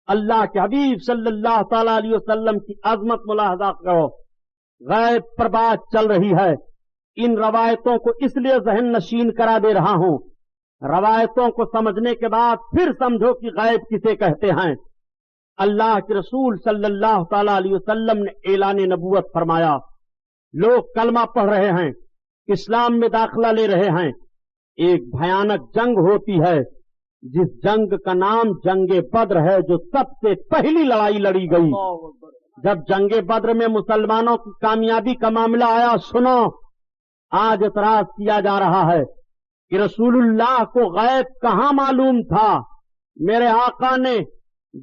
اللہ کے حبیب صلی اللہ تعالی علیہ وسلم کی عظمت ملاحظہ کرو، غیب پر بات چل رہی ہے، ان روایتوں کو اس لیے ذہن نشین کرا دے رہا ہوں، روایتوں کو سمجھنے کے بعد پھر سمجھو کہ غیب کسے کہتے ہیں۔ اللہ کے رسول صلی اللہ تعالی علیہ وسلم نے اعلان نبوت فرمایا، لوگ کلمہ پڑھ رہے ہیں، اسلام میں داخلہ لے رہے ہیں، ایک بھیانک جنگ ہوتی ہے جس جنگ کا نام جنگ بدر ہے، جو سب سے پہلی لڑائی لڑی گئی۔ جب جنگ بدر میں مسلمانوں کی کامیابی کا معاملہ آیا، سنو آج اعتراض کیا جا رہا ہے کہ رسول اللہ کو غیب کہاں معلوم تھا؟ میرے آقا نے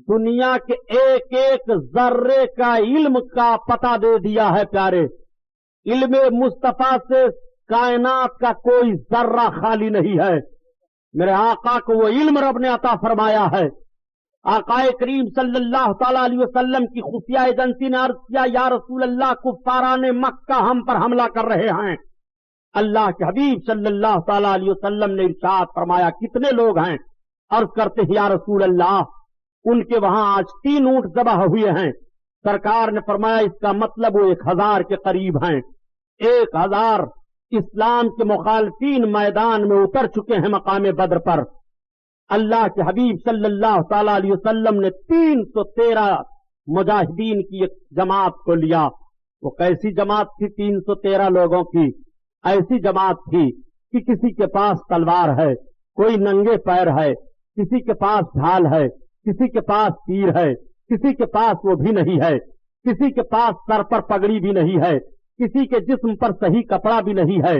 دنیا کے ایک ایک ذرے کا علم کا پتہ دے دیا ہے پیارے، علم مصطفیٰ سے کائنات کا کوئی ذرہ خالی نہیں ہے، میرے آقا کو وہ علم رب نے عطا فرمایا ہے۔ آقا کریم صلی اللہ تعالی علیہ وسلم کی خفیہ ایجنسی نے عرض کیا یا رسول اللہ کفاران مکہ ہم پر حملہ کر رہے ہیں۔ اللہ کے حبیب صلی اللہ تعالی علیہ وسلم نے ارشاد فرمایا کتنے لوگ ہیں؟ عرض کرتے ہیں یا رسول اللہ ان کے وہاں آج 3 اونٹ ذبح ہوئے ہیں۔ سرکار نے فرمایا اس کا مطلب وہ 1000 کے قریب ہیں، 1000 اسلام کے مخالفین میدان میں اتر چکے ہیں مقام بدر پر۔ اللہ کے حبیب صلی اللہ تعالی علیہ وسلم نے 313 مجاہدین کی ایک جماعت کو لیا۔ وہ کیسی جماعت تھی 313 لوگوں کی؟ ایسی جماعت تھی کہ کسی کے پاس تلوار ہے، کوئی ننگے پیر ہے، کسی کے پاس ڈھال ہے، کسی کے پاس تیر ہے، کسی کے پاس وہ بھی نہیں ہے، کسی کے پاس سر پر پگڑی بھی نہیں ہے، کسی کے جسم پر صحیح کپڑا بھی نہیں ہے۔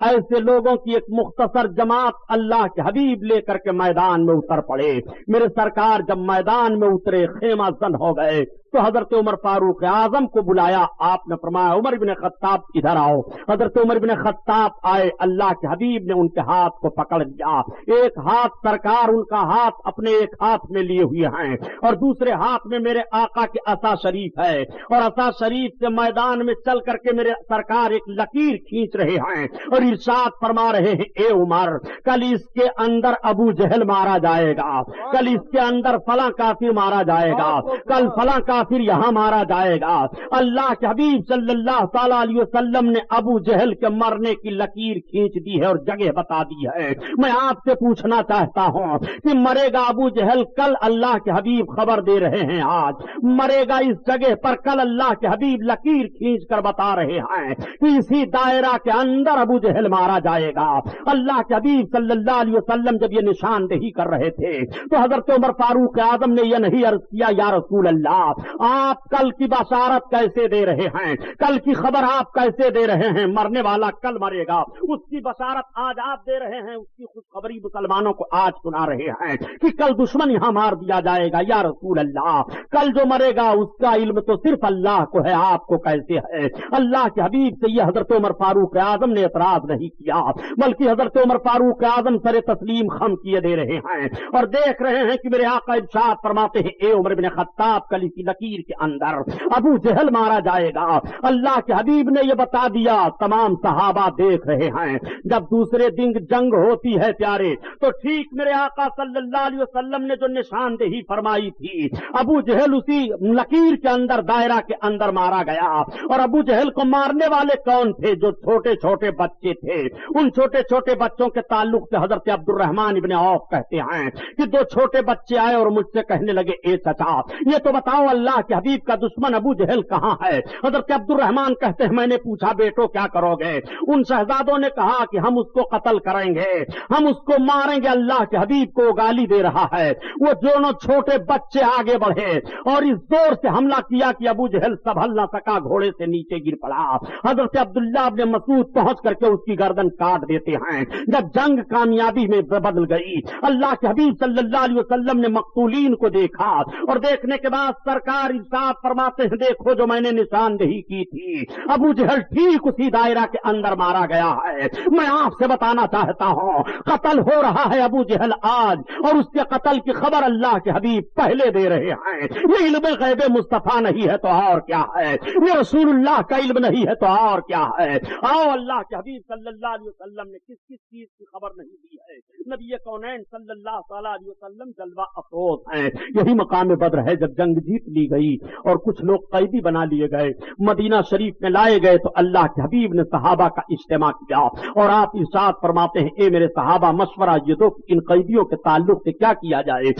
ایسے لوگوں کی ایک مختصر جماعت اللہ کے حبیب لے کر کے میدان میں اتر پڑے۔ میرے سرکار جب میدان میں اترے خیمہ زن ہو گئے، تو حضرت عمر فاروق اعظم کو بلایا. آپ نے فرمایا عمر بن خطاب ادھر آؤ. حضرت عمر بن خطاب آئے. اللہ کے حبیب نے ان کے ہاتھ کو پکڑ لیا. ایک ہاتھ سرکار ان کا ہاتھ اپنے ایک ہاتھ میں لیے ہوئے ہیں اور دوسرے ہاتھ میں میرے آقا کے عصا شریف ہے, اور عصا شریف سے میدان میں چل کر کے میرے سرکار ایک لکیر کھینچ رہے ہیں اور ارشاد فرما رہے ہیں اے عمر کل اس کے اندر ابو جہل مارا جائے گا, کل اس کے اندر فلاں کافر مارا جائے گا, کل فلاں کافر یہاں مارا جائے گا. اللہ کے حبیب صلی اللہ تعالی علیہ وسلم نے ابو جہل کے مرنے کی لکیر کھینچ دی ہے اور جگہ بتا دی ہے. میں آپ سے پوچھنا چاہتا ہوں کہ مرے گا ابو جہل کل, اللہ کے حبیب خبر دے رہے ہیں آج مرے گا اس جگہ پر, کل اللہ کے حبیب لکیر کھینچ کر بتا رہے ہیں کہ اسی دائرہ کے اندر ابو جہل مارا جائے گا. اللہ کے حبیب صلی اللہ علیہ وسلم جب یہ نشاندہی کر رہے تھے تو حضرت عمر فاروق اعظم نے یہ نہیں عرض کیا یا رسول اللہ آپ کل کی بشارت کیسے دے رہے ہیں, کل کی خبر آپ کیسے دے رہے ہیں, مرنے والا کل مرے گا اس کی بشارت آج آپ دے رہے ہیں, اس کی خوشخبری مسلمانوں کو آج سنا رہے ہیں کہ کل دشمن یہاں مار دیا جائے گا. یا رسول اللہ کل جو مرے گا اس کا علم تو صرف اللہ کو ہے, آپ کو کیسے ہے؟ اللہ کے حبیب سے یہ حضرت عمر فاروق اعظم نے اعتراض نہیں کیا بلکہ حضرت عمر فاروق اعظم سر تسلیم خم کیے دے رہے ہیں اور دیکھ رہے ہیں کہ میرے آقا ارشاد فرماتے ہیں اے عمر بن خطاب کل کی لکیر کے اندر ابو جہل مارا جائے گا. اللہ کے حبیب نے یہ بتا دیا. تمام صحابہ دیکھ رہے ہیں جب دوسرے دن جنگ ہوتی ہے پیارے تو ٹھیک میرے آقا صلی اللہ علیہ وسلم نے جو نشاندہی فرمائی تھی ابو جہل اسی لکیر کے اندر دائرہ کے اندر مارا گیا. اور ابو جہل کو مارنے والے کون تھے؟ جو چھوٹے چھوٹے بچے تھے. ان چھوٹے چھوٹے بچوں کے تعلق سے حضرت عبد الرحمن ابن عوف کہتے ہیں کہ دو چھوٹے بچے آئے اور مجھ سے کہنے لگے اے چچا یہ تو بتاؤ اللہ کے حبیب کا دشمن ابو جہل کہاں ہے؟ حضرت عبد الرحمن کہتے ہیں میں نے پوچھا بیٹو کیا کرو گے؟ ان شہزادوں نے کہا کہ ہم اس کو قتل کریں گے, ہم اس کو ماریں گے. اللہ کے حبیب کو گالی دے رہا ہے. وہ دونوں چھوٹے بچے آگے بڑھے اور اس زور سے حملہ کیا کہ ابو جہل سنبھل نہ سکا, گھوڑے سے نیچے گر پڑا. حضرت عبداللہ ابن مسعود پہنچ کر کے اس کی گردن کاٹ دیتے ہیں. جب جنگ کامیابی میں بدل گئی اللہ کے حبیب صلی اللہ علیہ وسلم نے مقتولین کو دیکھا اور دیکھنے کے بعد سرکار ارشاد فرماتے ہیں دیکھو جو میں نے نشاندہی کی تھی ابو جہل ٹھیک اسی دائرہ کے اندر مارا گیا ہے. میں آپ سے بتانا چاہتا ہوں قتل ہو رہا ہے ابو جہل آج, اور اس کے قتل کی خبر اللہ کے حبیب پہلے دے رہے ہیں. یہ علم غیب مصطفیٰ نہیں ہے تو اور کیا ہے, یہ رسول اللہ کا علم نہیں ہے تو اور کیا ہے. آؤ اللہ کے حبیب صلی اللہ علیہ وسلم نے کس کس چیز کی خبر نہیں دی ہے. نبی کونین صلی اللہ تعالیٰ علیہ وسلم جلوہ افروز ہیں. یہی مقام بدر ہے جب جنگ جیت لی گئی اور کچھ لوگ قیدی بنا لیے گئے, مدینہ شریف میں لائے گئے تو اللہ کے حبیب نے صحابہ کا اجتماع کیا اور آپ ارشاد فرماتے ہیں اے میرے صحابہ مشورہ یہ دو ان قیدیوں کے تعلق سے کیا کیا جائے.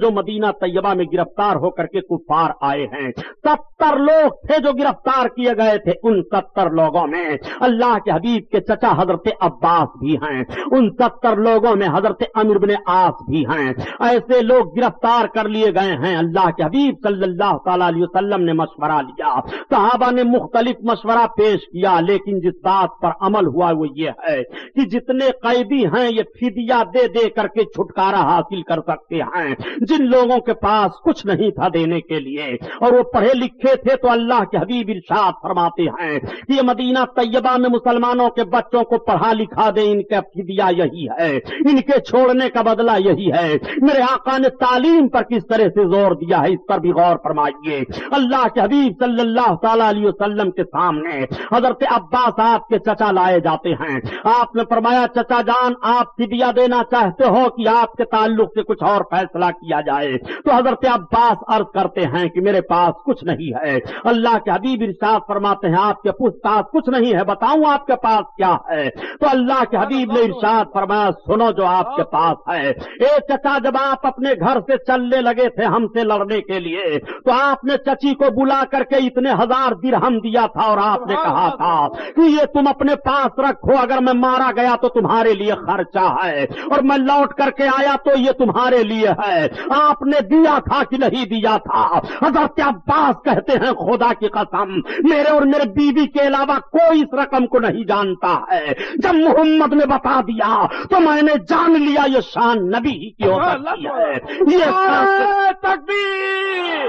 جو مدینہ طیبہ میں گرفتار ہو کر کے کفار آئے ہیں 70 لوگ تھے جو گرفتار کیے گئے تھے. ان 70 لوگوں میں اللہ کے حبیب کے چچا حضرت عباس بھی ہیں, ان 70 لوگوں میں حضرت عمرو بن عاص بھی ہیں. ایسے لوگ گرفتار کر لیے گئے ہیں. اللہ کے حبیب صلی اللہ تعالی علیہ وسلم نے مشورہ لیا, صحابہ نے مختلف مشورہ پیش کیا, لیکن جس بات پر عمل ہوا وہ یہ ہے کہ جتنے قیدی ہیں یہ فدیہ دے دے کر کے چھٹکارا حاصل کر سکتے ہیں. جن لوگوں کے پاس کچھ نہیں تھا دینے کے لیے اور وہ پڑھے لکھے تھے تو اللہ کے حبیب ارشاد فرماتے ہیں کہ یہ مدینہ طیبہ میں مسلمانوں کے بچوں کو پڑھا لکھا دیں, ان کا فدیہ یہی ہے, ان کے چھوڑنے کا بدلہ یہی ہے. میرے آقا نے تعلیم پر کس طرح سے زور دیا ہے اس پر بھی غور فرمائیے. اللہ کے حبیب صلی اللہ تعالی علیہ وسلم کے سامنے حضرت عباس آپ کے چچا لائے جاتے ہیں. آپ نے فرمایا چچا جان آپ فدیہ دینا چاہتے ہو کہ آپ کے تعلق سے کچھ اور فیصلہ کیا جائے؟ تو حضرت عباس عرض کرتے ہیں کہ میرے پاس کچھ نہیں ہے. اللہ کے حبیب ارشاد فرماتے ہیں آپ کے پاس کچھ نہیں ہے, بتاؤں آپ کے پاس کیا ہے؟ تو اللہ کے حبیب نے ارشاد فرمایا سنو جو آپ کے پاس ہے. اے چچا جب آپ اپنے گھر سے چلنے لگے تھے ہم سے لڑنے کے لیے تو آپ نے چچی کو بلا کر کے اتنے 1000 درہم دیا تھا اور آپ نے کہا تھا کہ یہ تم اپنے پاس رکھو, اگر میں مارا گیا تو تمہارے لیے خرچہ ہے اور میں لوٹ کر کے آیا تو یہ تمہارے لیے ہے. آپ نے دیا تھا کہ نہیں دیا تھا؟ حضرت عباس کہتے ہیں خدا کی قسم میرے اور میرے بیوی کے علاوہ کوئی اس رقم کو نہیں جانتا ہے. جب محمد نے بتا دیا تو میں نے جان لیا یہ شان نبی ہی کی ہو سکتی ہے. یہ تکبیر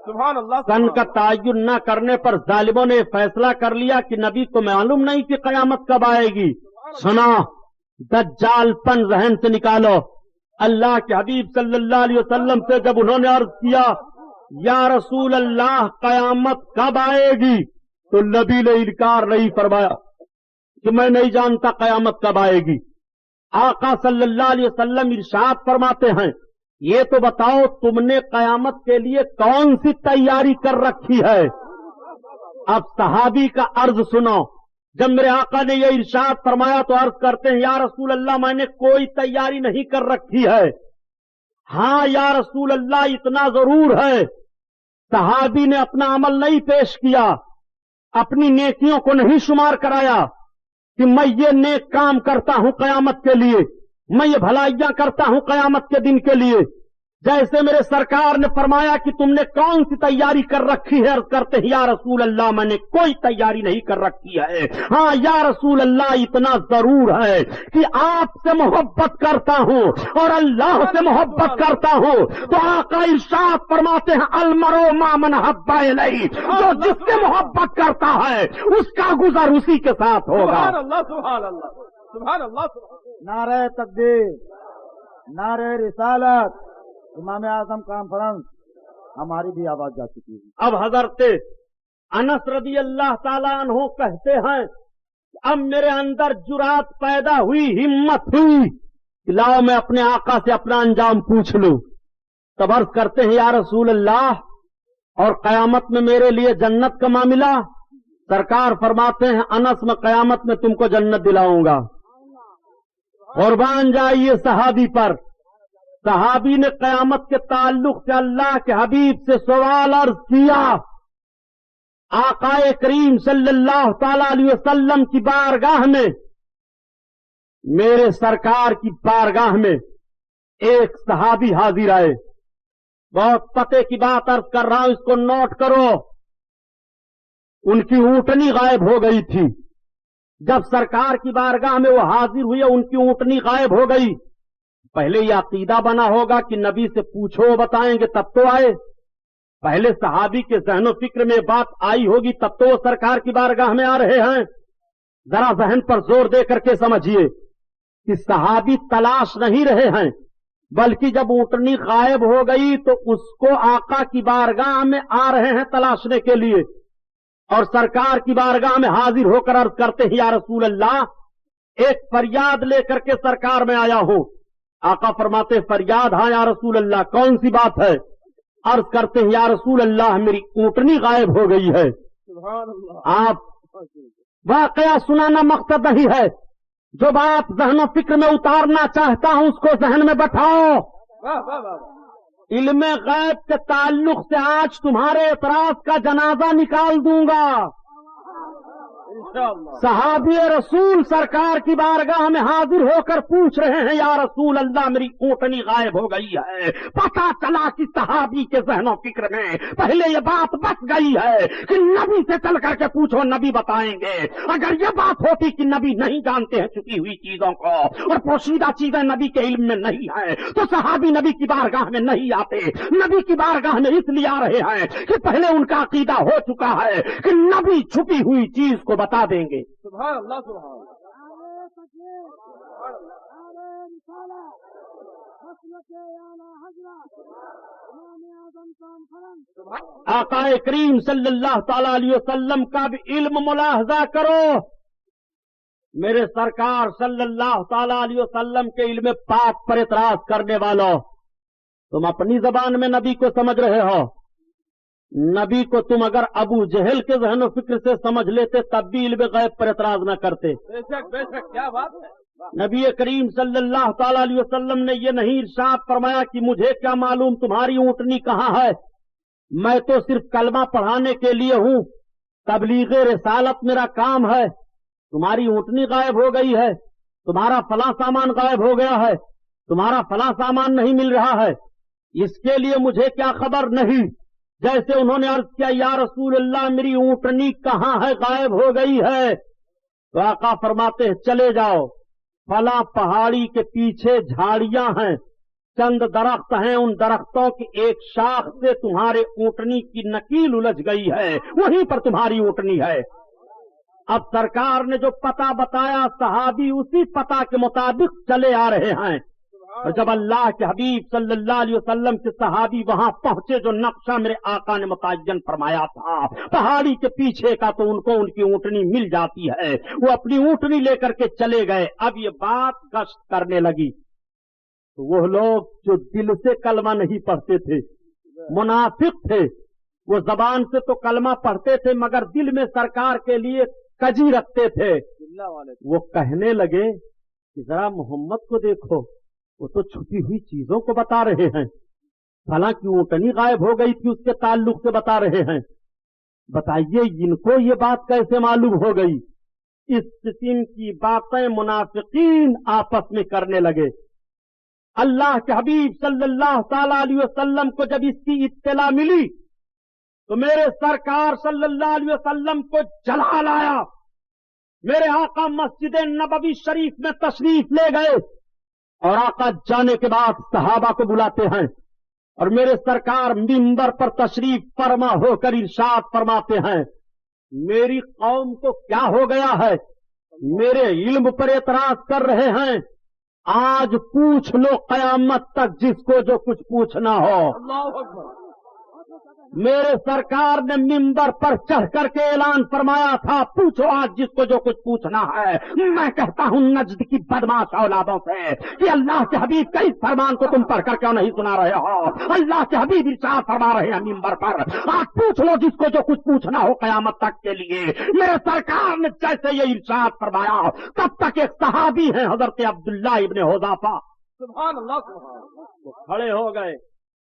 سبحان اللہ سن کا تعین نہ کرنے پر ظالموں نے فیصلہ کر لیا کہ نبی کو معلوم نہیں کہ قیامت کب آئے گی. سنا، دجال پن ذہن سے نکالو. اللہ کے حبیب صلی اللہ علیہ وسلم سے جب انہوں نے عرض کیا یا رسول اللہ قیامت کب آئے گی، تو نبی نے انکار نہیں فرمایا کہ میں نہیں جانتا قیامت کب آئے گی. آقا صلی اللہ علیہ وسلم ارشاد فرماتے ہیں یہ تو بتاؤ تم نے قیامت کے لیے کون سی تیاری کر رکھی ہے. اب صحابی کا عرض سنو. جب میرے آقا نے یہ ارشاد فرمایا تو عرض کرتے ہیں یا رسول اللہ میں نے کوئی تیاری نہیں کر رکھی ہے. ہاں یا رسول اللہ اتنا ضرور ہے، صحابی نے اپنا عمل نہیں پیش کیا، اپنی نیکیوں کو نہیں شمار کرایا کہ میں یہ نیک کام کرتا ہوں قیامت کے لیے، میں یہ بھلائیاں کرتا ہوں قیامت کے دن کے لیے. جیسے میرے سرکار نے فرمایا کہ تم نے کون سی تیاری کر رکھی ہے، عرض کرتے ہیں یا رسول اللہ میں نے کوئی تیاری نہیں کر رکھی ہے. ہاں یا رسول اللہ اتنا ضرور ہے کہ آپ سے محبت کرتا ہوں اور اللہ سے محبت کرتا ہوں. تو آقا ارشاد فرماتے ہیں المرء مع من احب الیہ، جو جس سے محبت کرتا ہے اس کا گزر اسی کے ساتھ ہوگا. سبحان اللہ سبحان اللہ سبحان اللہ سبحان اللہ. نعرہ تکبیر، نعرہ رسالت، امام اعظم کانفرنس، ہماری بھی آواز جا چکی ہے. اب حضرت انس رضی اللہ تعالیٰ عنہ کہتے ہیں اب میرے اندر جرات پیدا ہوئی، ہمت ہوئی کہ لاؤ میں اپنے آقا سے اپنا انجام پوچھ لوں. تب عرض کرتے ہیں یا رسول اللہ اور قیامت میں میرے لیے جنت کا معاملہ؟ سرکار فرماتے ہیں انس میں قیامت میں تم کو جنت دلاؤں گا. قربان جائیے صحابی پر. صحابی نے قیامت کے تعلق سے اللہ کے حبیب سے سوال عرض کیا. آقا کریم صلی اللہ تعالی علیہ وسلم کی بارگاہ میں، میرے سرکار کی بارگاہ میں ایک صحابی حاضر آئے. بہت پتے کی بات عرض کر رہا ہوں، اس کو نوٹ کرو. ان کی اونٹنی غائب ہو گئی تھی. جب سرکار کی بارگاہ میں وہ حاضر ہوئے ان کی اونٹنی غائب ہو گئی. پہلے یہ عقیدہ بنا ہوگا کہ نبی سے پوچھو بتائیں گے تب تو آئے. پہلے صحابی کے ذہن و فکر میں بات آئی ہوگی تب تو وہ سرکار کی بارگاہ میں آ رہے ہیں. ذرا ذہن پر زور دے کر کے سمجھیے کہ صحابی تلاش نہیں رہے ہیں، بلکہ جب اونٹنی غائب ہو گئی تو اس کو آقا کی بارگاہ میں آ رہے ہیں تلاشنے کے لیے، اور سرکار کی بارگاہ میں حاضر ہو کر عرض کرتے ہیں یا رسول اللہ ایک فریاد لے کر کے سرکار میں آیا ہوں. آقا فرماتے فریاد؟ ہاں یا رسول اللہ کون سی بات ہے؟ عرض کرتے ہیں یا رسول اللہ میری اونٹنی غائب ہو گئی ہے. سبحان اللہ. آپ واقعہ سنانا مقصد نہیں ہے، جو بات ذہن و فکر میں اتارنا چاہتا ہوں اس کو ذہن میں بٹھاؤ. واہ واہ واہ. علم غیب کے تعلق سے آج تمہارے اعتراض کا جنازہ نکال دوں گا. انشاءاللہ. صحابی رسول سرکار کی بارگاہ میں حاضر ہو کر پوچھ رہے ہیں یا رسول اللہ میری اونٹنی غائب ہو گئی ہے. پتا چلا کہ صحابی کے ذہن و فکر میں پہلے یہ بات بس گئی ہے کہ نبی سے چل کر کے پوچھو نبی بتائیں گے. اگر یہ بات ہوتی کہ نبی نہیں جانتے ہیں چھپی ہوئی چیزوں کو اور پوشیدہ چیزیں نبی کے علم میں نہیں ہیں تو صحابی نبی کی بارگاہ میں نہیں آتے. نبی کی بارگاہ میں اس لیے آ رہے ہیں کہ پہلے ان کا عقیدہ ہو چکا ہے کہ نبی چھپی ہوئی چیز کو بتا دیں گے. سبحان اللہ سبحان اللہ. آقا کریم صلی اللہ تعالی علیہ وسلم کا بھی علم ملاحظہ کرو. میرے سرکار صلی اللہ تعالی علیہ وسلم کے علم پاک پر اعتراض کرنے والوں، تم اپنی زبان میں نبی کو سمجھ رہے ہو. نبی کو تم اگر ابو جہل کے ذہن و فکر سے سمجھ لیتے تب بھی علم غیب پر اعتراض نہ کرتے. بے شک کیا بات ہے. نبی کریم صلی اللہ تعالی علیہ وسلم نے یہ نہیں ارشاد فرمایا کہ مجھے کیا معلوم تمہاری اونٹنی کہاں ہے، میں تو صرف کلمہ پڑھانے کے لیے ہوں، تبلیغ رسالت میرا کام ہے. تمہاری اونٹنی غائب ہو گئی ہے، تمہارا فلاں سامان غائب ہو گیا ہے، تمہارا فلاں سامان نہیں مل رہا ہے، اس کے لیے مجھے کیا خبر نہیں. جیسے انہوں نے عرض کیا یا رسول اللہ میری اونٹنی کہاں ہے، غائب ہو گئی ہے، تو آقا فرماتے ہیں چلے جاؤ فلاں پہاڑی کے پیچھے جھاڑیاں ہیں چند درخت ہیں، ان درختوں کی ایک شاخ سے تمہارے اونٹنی کی نکیل الجھ گئی ہے، وہیں پر تمہاری اونٹنی ہے۔ اب سرکار نے جو پتہ بتایا صحابی اسی پتہ کے مطابق چلے آ رہے ہیں، اور جب اللہ کے حبیب صلی اللہ علیہ وسلم کے صحابی وہاں پہنچے، جو نقشہ میرے آقا نے متعین فرمایا تھا پہاڑی کے پیچھے کا، تو ان کو ان کی اونٹنی مل جاتی ہے، وہ اپنی اونٹنی لے کر کے چلے گئے۔ اب یہ بات گشت کرنے لگی، تو وہ لوگ جو دل سے کلمہ نہیں پڑھتے تھے، منافق تھے، وہ زبان سے تو کلمہ پڑھتے تھے مگر دل میں سرکار کے لیے کجی رکھتے تھے، وہ کہنے لگے کہ ذرا محمد کو دیکھو، وہ تو چھپی ہوئی چیزوں کو بتا رہے ہیں، حالانکہ اونٹنی غائب ہو گئی تھی اس کے تعلق سے بتا رہے ہیں، بتائیے ان کو یہ بات کیسے معلوم ہو گئی؟ اس قسم کی باتیں منافقین آپس میں کرنے لگے۔ اللہ کے حبیب صلی اللہ تعالی علیہ وسلم کو جب اس کی اطلاع ملی تو میرے سرکار صلی اللہ علیہ وسلم کو جلال آیا، میرے آقا مسجد نبوی شریف میں تشریف لے گئے، اور آقا جانے کے بعد صحابہ کو بلاتے ہیں، اور میرے سرکار منبر پر تشریف فرما ہو کر ارشاد فرماتے ہیں، میری قوم کو کیا ہو گیا ہے، میرے علم پر اعتراض کر رہے ہیں، آج پوچھ لو قیامت تک جس کو جو کچھ پوچھنا ہو۔ اللہ اکبر۔ میرے سرکار نے منبر پر چڑھ کر کے اعلان فرمایا تھا، پوچھو آج جس کو جو کچھ پوچھنا ہے۔ میں کہتا ہوں نجد کی بدماش اولادوں سے کہ اللہ کے حبیب کا اس فرمان کو تم پڑھ کر کیوں نہیں سنا رہے ہو؟ اللہ کے حبیب ارشاد فرما رہے ہیں منبر پر، آج پوچھ لو جس کو جو کچھ پوچھنا ہو قیامت تک کے لیے۔ میرے سرکار نے جیسے یہ ارشاد فرمایا، تب تک ایک صحابی ہیں حضرت عبداللہ ابن حذافہ، سبحان اللہ سبحان اللہ۔ وہ کھڑے ہو گئے۔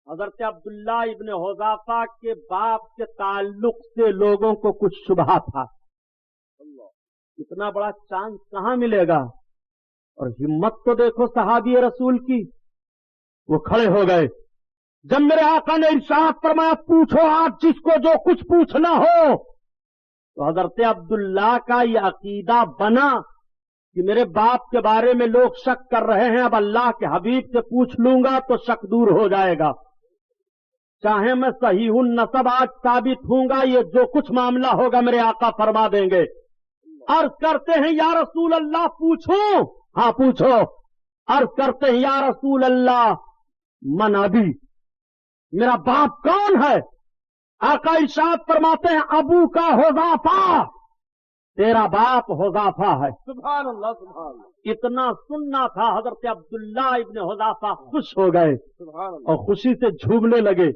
حضرت عبداللہ ابن حذافہ کے باپ کے تعلق سے لوگوں کو کچھ شبہ تھا، اتنا بڑا چانس کہاں ملے گا، اور ہمت تو دیکھو صحابی رسول کی۔ وہ کھڑے ہو گئے، جب میرے آقا نے ارشاد فرمایا پوچھو آج جس کو جو کچھ پوچھنا ہو، تو حضرت عبداللہ کا یہ عقیدہ بنا کہ میرے باپ کے بارے میں لوگ شک کر رہے ہیں، اب اللہ کے حبیب سے پوچھ لوں گا تو شک دور ہو جائے گا، چاہے میں صحیح النسب آج ثابت ہوں گا، یہ جو کچھ معاملہ ہوگا میرے آقا فرما دیں گے۔ عرض کرتے ہیں یا رسول اللہ پوچھوں؟ ہاں پوچھو۔ عرض کرتے ہیں یا رسول اللہ من ابی، میرا باپ کون ہے؟ آقا ارشاد فرماتے ہیں ابو کا حذافہ، تیرا باپ حذافہ ہے۔ سبحان اللہ سبحان اللہ۔ اتنا سننا تھا، حضرت عبداللہ ابن حذافہ خوش ہو گئے سبحان اللہ۔ اور خوشی سے جھومنے لگے۔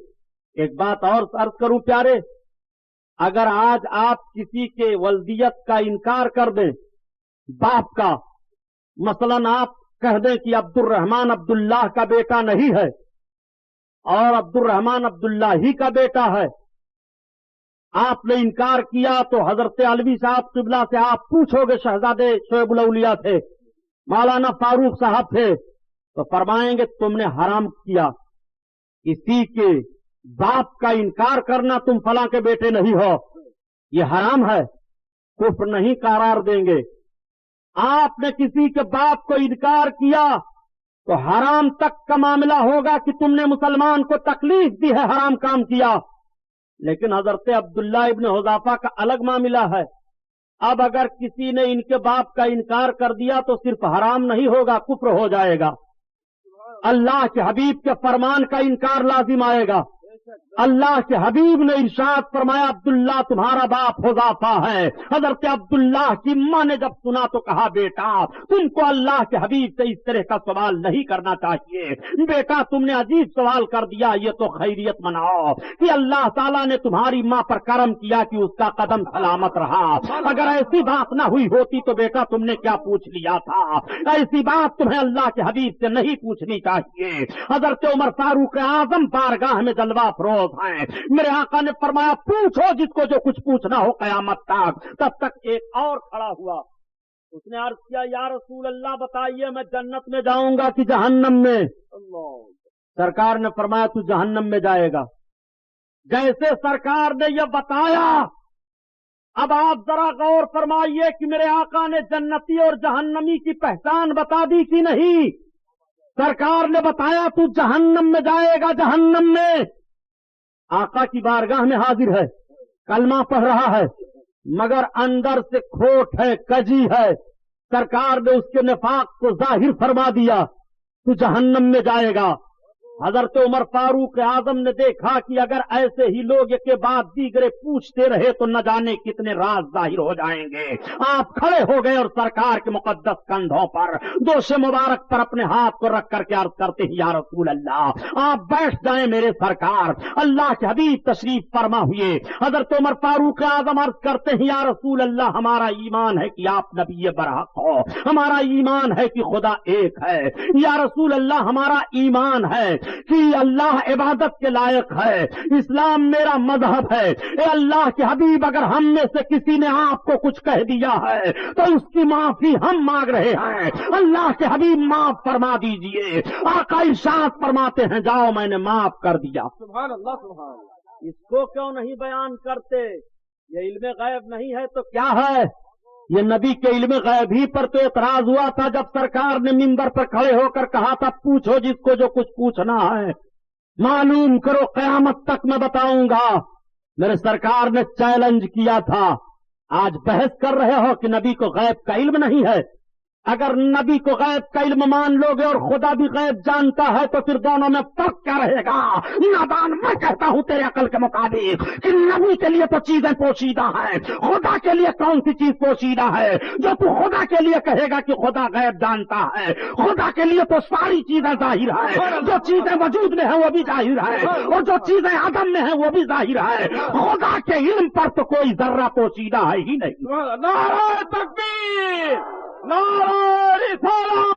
ایک بات اور عرض کروں پیارے، اگر آج آپ کسی کے ولدیت کا انکار کر دیں، باپ کا، مثلا آپ کہہ دیں کہ عبد الرحمن عبداللہ کا بیٹا نہیں ہے اور عبد الرحمن عبداللہ ہی کا بیٹا ہے، آپ نے انکار کیا تو حضرت علوی صاحب قبلہ سے آپ پوچھو گے، شہزادے شعیب الاولیاء تھے، مولانا فاروق صاحب تھے، تو فرمائیں گے تم نے حرام کیا، اسی کے باپ کا انکار کرنا، تم فلاں کے بیٹے نہیں ہو، یہ حرام ہے، کفر نہیں قرار دیں گے۔ آپ نے کسی کے باپ کو انکار کیا تو حرام تک کا معاملہ ہوگا کہ تم نے مسلمان کو تکلیف دی ہے، حرام کام کیا۔ لیکن حضرت عبداللہ ابن حذافہ کا الگ معاملہ ہے، اب اگر کسی نے ان کے باپ کا انکار کر دیا تو صرف حرام نہیں ہوگا، کفر ہو جائے گا، اللہ کے حبیب کے فرمان کا انکار لازم آئے گا۔ اللہ کے حبیب نے ارشاد فرمایا عبداللہ تمہارا باپ حذافہ ہے۔ حضرت عبداللہ کی ماں نے جب سنا تو کہا بیٹا تم کو اللہ کے حبیب سے اس طرح کا سوال نہیں کرنا چاہیے، بیٹا تم نے عجیب سوال کر دیا، یہ تو خیریت مناؤ کہ اللہ تعالیٰ نے تمہاری ماں پر کرم کیا کہ اس کا قدم سلامت رہا، اگر ایسی بات نہ ہوئی ہوتی تو بیٹا تم نے کیا پوچھ لیا تھا، ایسی بات تمہیں اللہ کے حبیب سے نہیں پوچھنی چاہیے۔ حضرت عمر فاروق اعظم بارگاہ میں جلوہ افروز ہیں، میرے آقا نے فرمایا پوچھو جس کو جو کچھ پوچھنا ہو قیامت تک۔ تب تک ایک اور کھڑا ہوا، اس نے عرض کیا یا رسول اللہ بتائیے میں جنت میں جاؤں گا کہ جہنم میں؟ سرکار نے فرمایا تو جہنم میں جائے گا۔ جیسے سرکار نے یہ بتایا، اب آپ ذرا غور فرمائیے کہ میرے آقا نے جنتی اور جہنمی کی پہچان بتا دی کہ نہیں؟ سرکار نے بتایا تو جہنم میں جائے گا، جہنم میں. آقا کی بارگاہ میں حاضر ہے، کلمہ پڑھ رہا ہے، مگر اندر سے کھوٹ ہے، کجی ہے. سرکار نے اس کے نفاق کو ظاہر فرما دیا، تو جہنم میں جائے گا. حضرت عمر فاروق اعظم نے دیکھا کہ اگر ایسے ہی لوگ ایک کے بعد دیگرے پوچھتے رہے تو نہ جانے کتنے راز ظاہر ہو جائیں گے. آپ کھڑے ہو گئے اور سرکار کے مقدس کندھوں پر دوش مبارک پر اپنے ہاتھ کو رکھ کر کے عرض کرتے ہیں یا رسول اللہ آپ بیٹھ جائیں میرے سرکار. اللہ کے حبیب تشریف فرما ہوئے. حضرت عمر فاروق اعظم عرض کرتے ہیں یا رسول اللہ ہمارا ایمان ہے کہ آپ نبی برحق ہو، ہمارا ایمان ہے کہ خدا ایک ہے. یا رسول اللہ ہمارا ایمان ہے کہ اللہ عبادت کے لائق ہے، اسلام میرا مذہب ہے. اے اللہ کے حبیب اگر ہم میں سے کسی نے آپ کو کچھ کہہ دیا ہے تو اس کی معافی ہم مانگ رہے ہیں. اللہ کے حبیب معاف فرما دیجئے. آقا ارشاد فرماتے ہیں جاؤ میں نے معاف کر دیا. سبحان اللہ سبحان اللہ. اس کو کیوں نہیں بیان کرتے؟ یہ علم غیب نہیں ہے تو کیا ہے؟ یہ نبی کے علم غیب ہی پر تو اعتراض ہوا تھا جب سرکار نے منبر پر کھڑے ہو کر کہا تھا پوچھو جس کو جو کچھ پوچھنا ہے، معلوم کرو قیامت تک میں بتاؤں گا. میرے سرکار نے چیلنج کیا تھا. آج بحث کر رہے ہو کہ نبی کو غیب کا علم نہیں ہے. اگر نبی کو غیب کا علم مان لو گے اور خدا بھی غیب جانتا ہے تو پھر دونوں میں فرق کیا رہے گا؟ نادان میں کہتا ہوں تیرے عقل کے مطابق کہ نبی کے لیے تو چیزیں پوشیدہ ہیں، خدا کے لیے کون سی چیز پوشیدہ ہے؟ جو تو خدا کے لیے کہے گا کہ خدا غیب جانتا ہے، خدا کے لیے تو ساری چیزیں ظاہر ہیں. جو چیزیں وجود میں ہیں وہ بھی ظاہر ہیں اور جو چیزیں عدم میں ہیں وہ بھی ظاہر ہے. خدا کے علم پر تو کوئی ذرہ پوشیدہ ہے ہی نہیں. نعرہ تکبیر، نعرہ رسالت.